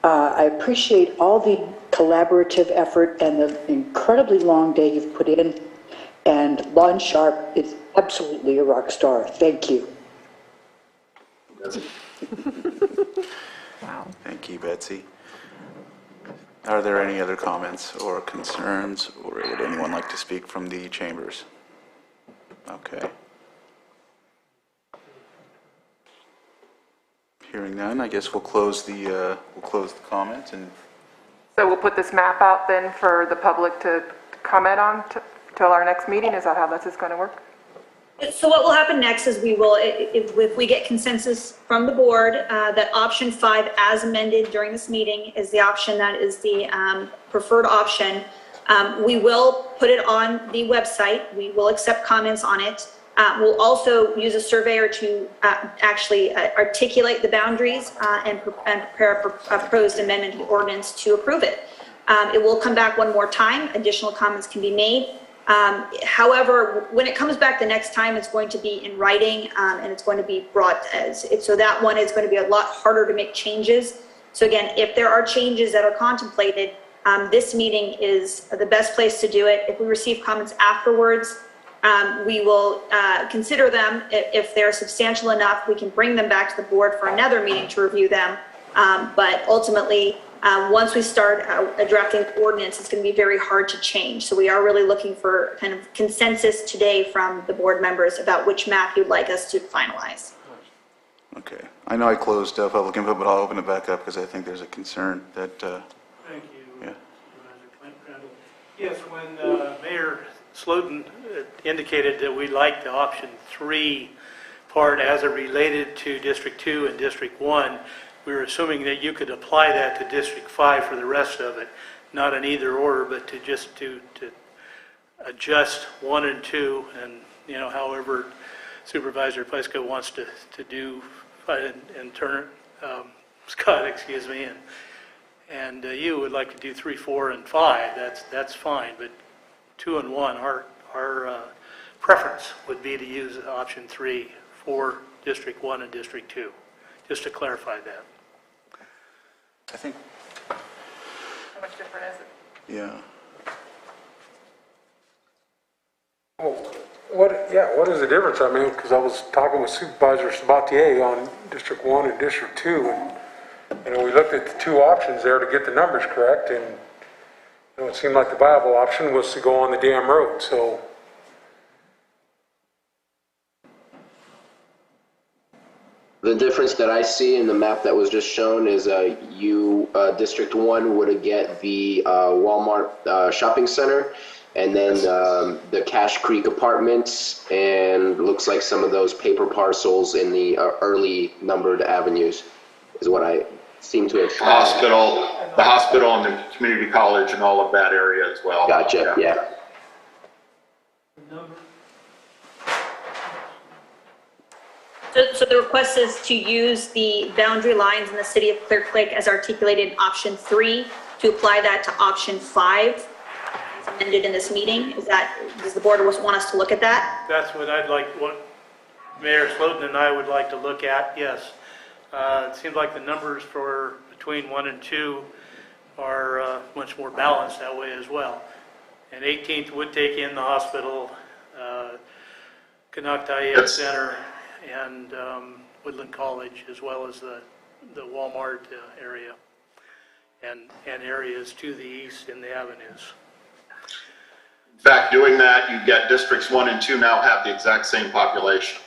I appreciate all the collaborative effort and the incredibly long day you've put in. And Lon Sharp is absolutely a rock star. Thank you. Wow. Thank you, Betsy. Are there any other comments or concerns, or would anyone like to speak from the chambers? Okay. Hearing none, I guess we'll close the comment and. So we'll put this map out then for the public to comment on till our next meeting? Is that how this is going to work? So what will happen next is we will, if we get consensus from the board, that option 5 as amended during this meeting is the option that is the preferred option. We will put it on the website. We will accept comments on it. We'll also use a surveyor to actually articulate the boundaries and prepare a proposed amendment to the ordinance to approve it. It will come back one more time. Additional comments can be made. However, when it comes back the next time, it's going to be in writing and it's going to be brought as it. So that one is going to be a lot harder to make changes. So again, if there are changes that are contemplated, this meeting is the best place to do it. If we receive comments afterwards, we will consider them. If they're substantial enough, we can bring them back to the board for another meeting to review them. But ultimately, once we start drafting the ordinance, it's going to be very hard to change. So we are really looking for kind of consensus today from the board members about which map you'd like us to finalize. Okay. I know I closed public input, but I'll open it back up because I think there's a concern that... Thank you. Yes, when Mayor Slotin indicated that we liked the option 3 part as it related to District 2 and District 1, we were assuming that you could apply that to District 5 for the rest of it, not in either order, but to just to adjust 1 and 2, and, you know, however Supervisor Pyska wants to do, and Turner, Scott, excuse me, and you would like to do 3, 4, and 5, that's fine, but 2 and 1, our preference would be to use option 3 for District 1 and District 2, just to clarify that. I think, How much different is it? yeah. What is the difference? I mean, because I was talking with Supervisor Sabatier on District 1 and District 2, and, you know, we looked at the two options there to get the numbers correct, and, you know, it seemed like the viable option was to go on the dam road, so. The difference that I see in the map that was just shown is District 1 would get the Walmart shopping center, and then the Cache Creek apartments, and looks like some of those paper parcels in the early numbered avenues is what I seem to have found. The hospital and the community college and all of that area as well. Gotcha, yeah. So the request is to use the boundary lines in the city of Clear Lake as articulated in option 3, to apply that to option 5, as amended in this meeting. Does the board want us to look at that? That's what what Mayor Slotin and I would like to look at, yes. It seems like the numbers for between 1 and 2 are much more balanced that way as well. And 18th would take in the hospital, Canuck IF Center, and Woodland College, as well as the Walmart area, and areas to the east in the avenues. In fact, doing that, you get Districts 1 and 2 now have the exact same population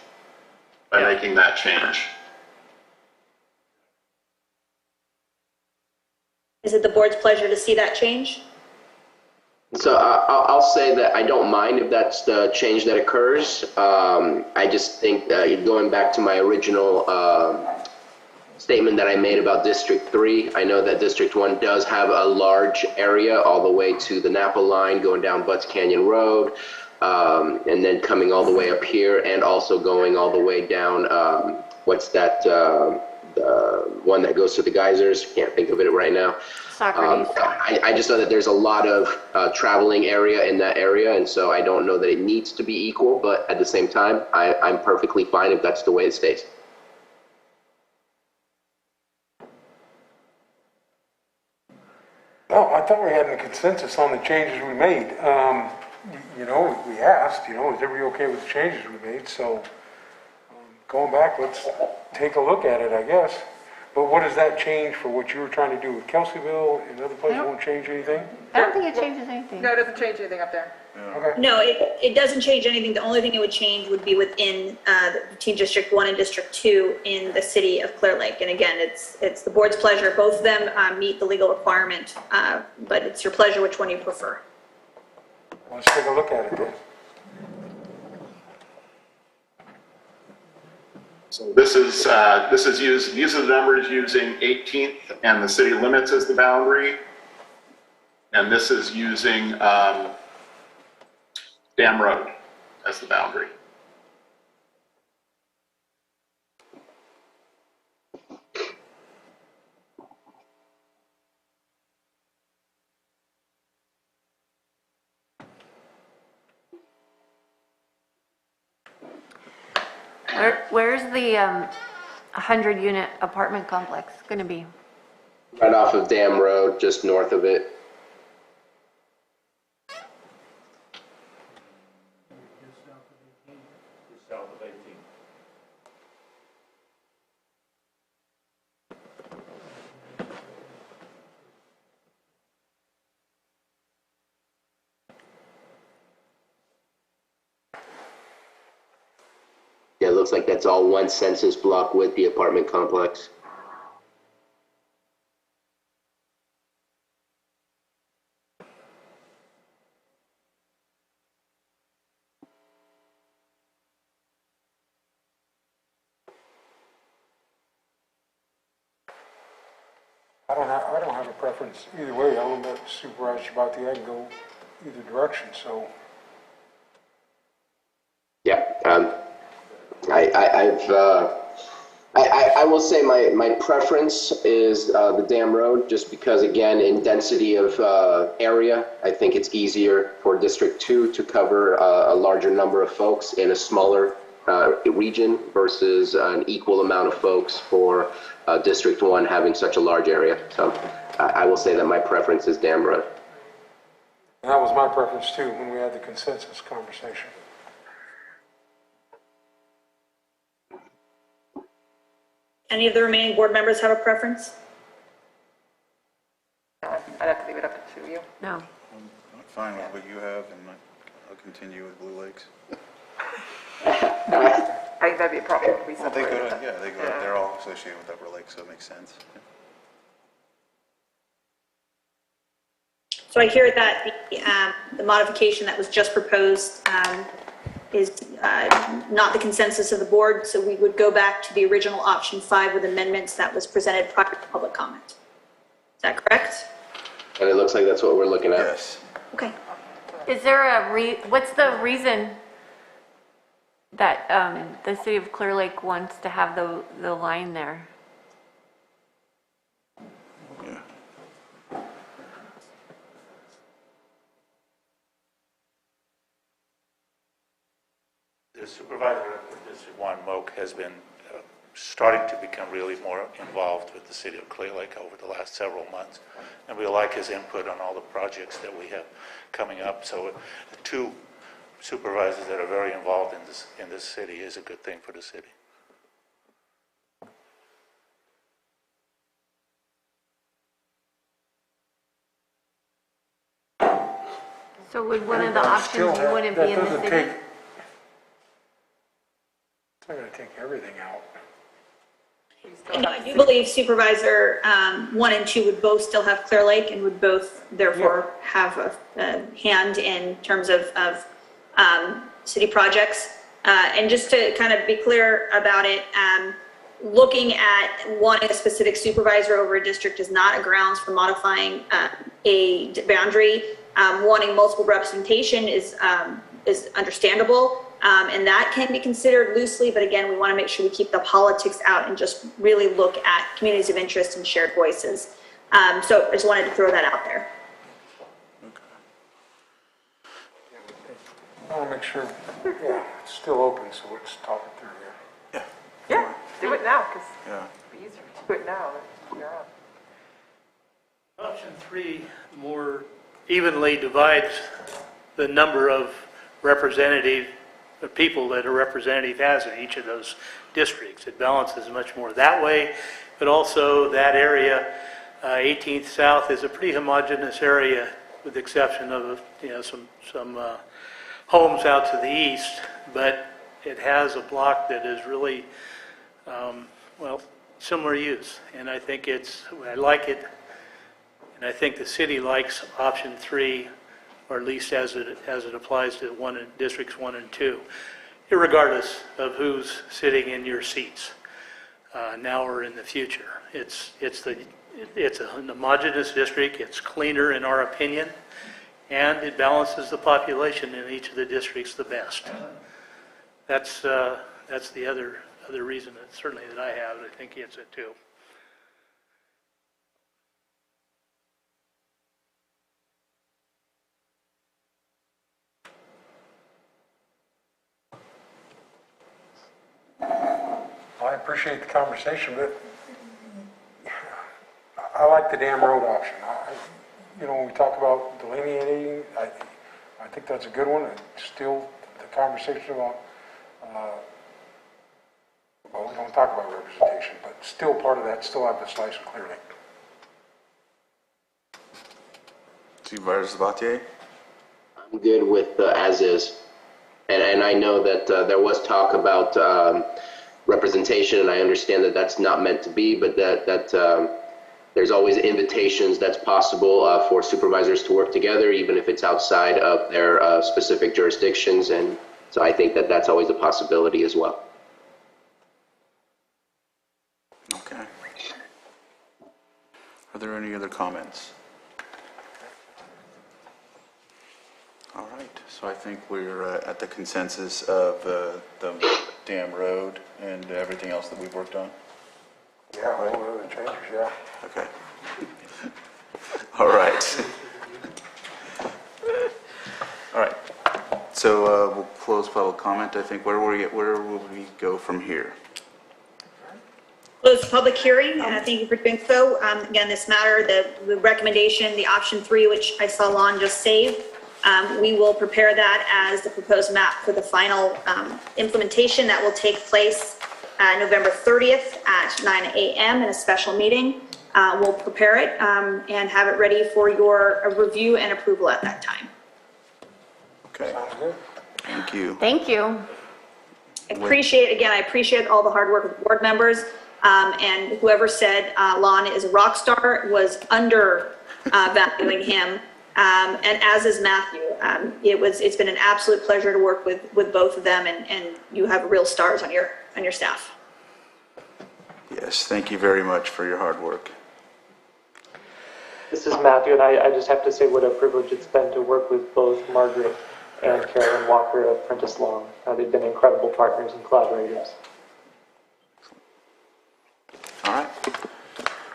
by making that change. Is it the board's pleasure to see that change? So I'll say that I don't mind if that's the change that occurs. I just think going back to my original statement that I made about District 3, I know that District 1 does have a large area all the way to the Napa line, going down Butts Canyon Road, and then coming all the way up here, and also going all the way down, what's that, the one that goes to the geysers? Can't think of it right now. I just know that there's a lot of traveling area in that area, and so I don't know that it needs to be equal, but at the same time, I'm perfectly fine if that's the way it stays. Oh, I thought we had a consensus on the changes we made. You know, we asked, you know, is everybody okay with the changes we made? So going back, let's take a look at it, I guess. But what does that change for what you were trying to do with Kelseyville and other places? Won't change anything? I don't think it changes anything. No, it doesn't change anything up there. Okay. No, it doesn't change anything. The only thing it would change would be within between District 1 and District 2 in the city of Clear Lake. And again, it's the board's pleasure. Both of them meet the legal requirement, but it's your pleasure which one you prefer. Let's take a look at it then. So these are the numbers using 18th and the city limits as the boundary. And this is using Dam Road as the boundary. Where's the 100-unit apartment complex going to be? Right off of Dam Road, just north of it. Yeah, it looks like that's all one census block with the apartment complex. I don't have a preference either way. I'll let Supervisor Sabatier can go either direction, so. Yeah, I will say my preference is the dam road, just because, again, in density of area, I think it's easier for District 2 to cover a larger number of folks in a smaller region versus an equal amount of folks for District 1 having such a large area. So I will say that my preference is dam road. And that was my preference too when we had the consensus conversation. Any of the remaining board members have a preference? I'd have to leave it up to you. No. I'm fine with what you have, and I'll continue with Blue Lakes. I think that'd be a problem. Well, they go to, yeah, they go. Yeah. They're all associated with Upper Lake, so it makes sense. So I hear that the modification that was just proposed is not the consensus of the board, so we would go back to the original option 5 with amendments that was presented prior to public comment. Is that correct? And it looks like that's what we're looking at. Yes. Okay. Is there what's the reason that the city of Clear Lake wants to have the line there? Yeah. The supervisor of District 1, Moak, has been starting to become really more involved with the city of Clear Lake over the last several months. And we like his input on all the projects that we have coming up. So the two supervisors that are very involved in this city is a good thing for the city. So would one of the options you wouldn't be in the city? It's not going to take everything out. And I do believe Supervisor 1 and 2 would both still have Clear Lake and would both therefore have a hand in terms of city projects. And just to kind of be clear about it, looking at wanting a specific supervisor over a district is not a grounds for modifying a boundary. Wanting multiple representation is understandable. And that can be considered loosely, but again, we want to make sure we keep the politics out and just really look at communities of interest and shared voices. So I just wanted to throw that out there. I want to make sure, yeah, it's still open, so let's talk it through here. Yeah, do it now, because Yeah. it'd be easier to do it now than you're on. Option 3 more evenly divides the number of representative the people that a representative has in each of those districts. It balances much more that way, but also that area, 18th South, is a pretty homogeneous area with the exception of some homes out to the east, but it has a block that is really, similar use. And I think I like it, and I think the city likes option 3, or at least as it applies to districts 1 and 2, irregardless of who's sitting in your seats now or in the future. It's a homogeneous district. It's cleaner in our opinion, and it balances the population in each of the districts the best. That's the other reason that I have. I think it's it too. I appreciate the conversation, but I like the dam road option. When we talk about delineating, I think that's a good one. And still, the conversation about, we don't talk about representation, but still part of that, still have the slice of Clear Lake. Supervisor Sabatier? I'm good with as is. And I know that there was talk about representation, and I understand that that's not meant to be, but that there's always invitations that's possible for supervisors to work together, even if it's outside of their specific jurisdictions. And so I think that that's always a possibility as well. Okay. Are there there any other comments? All right, so I think we're at the consensus of the dam road and everything else that we've worked on. Yeah, all the changes, yeah. Okay. All right. All right. So we'll close public comment. I think where will we go from here? Close the public hearing. Thank you for doing so. Again, this matter, the recommendation, the option 3, which I saw Lon just save, we will prepare that as the proposed map for the final implementation that will take place November 30th at 9 a.m. in a special meeting. We'll prepare it and have it ready for your review and approval at that time. Okay. Thank you. Thank you. I appreciate all the hard work of the board members. And whoever said Lon is a rock star was undervaluing him. And as is Matthew. It's been an absolute pleasure to work with both of them, and you have real stars on your staff. Yes, thank you very much for your hard work. This is Matthew, and I just have to say what a privilege it's been to work with both Margaret and Carolyn Walker of Prentice Long. They've been incredible partners and collaborators. All right.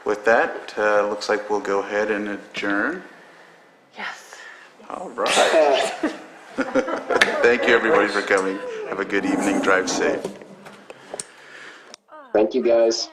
With that, looks like we'll go ahead and adjourn. Yes. All right. Thank you, everybody, for coming. Have a good evening. Drive safe. Thank you, guys.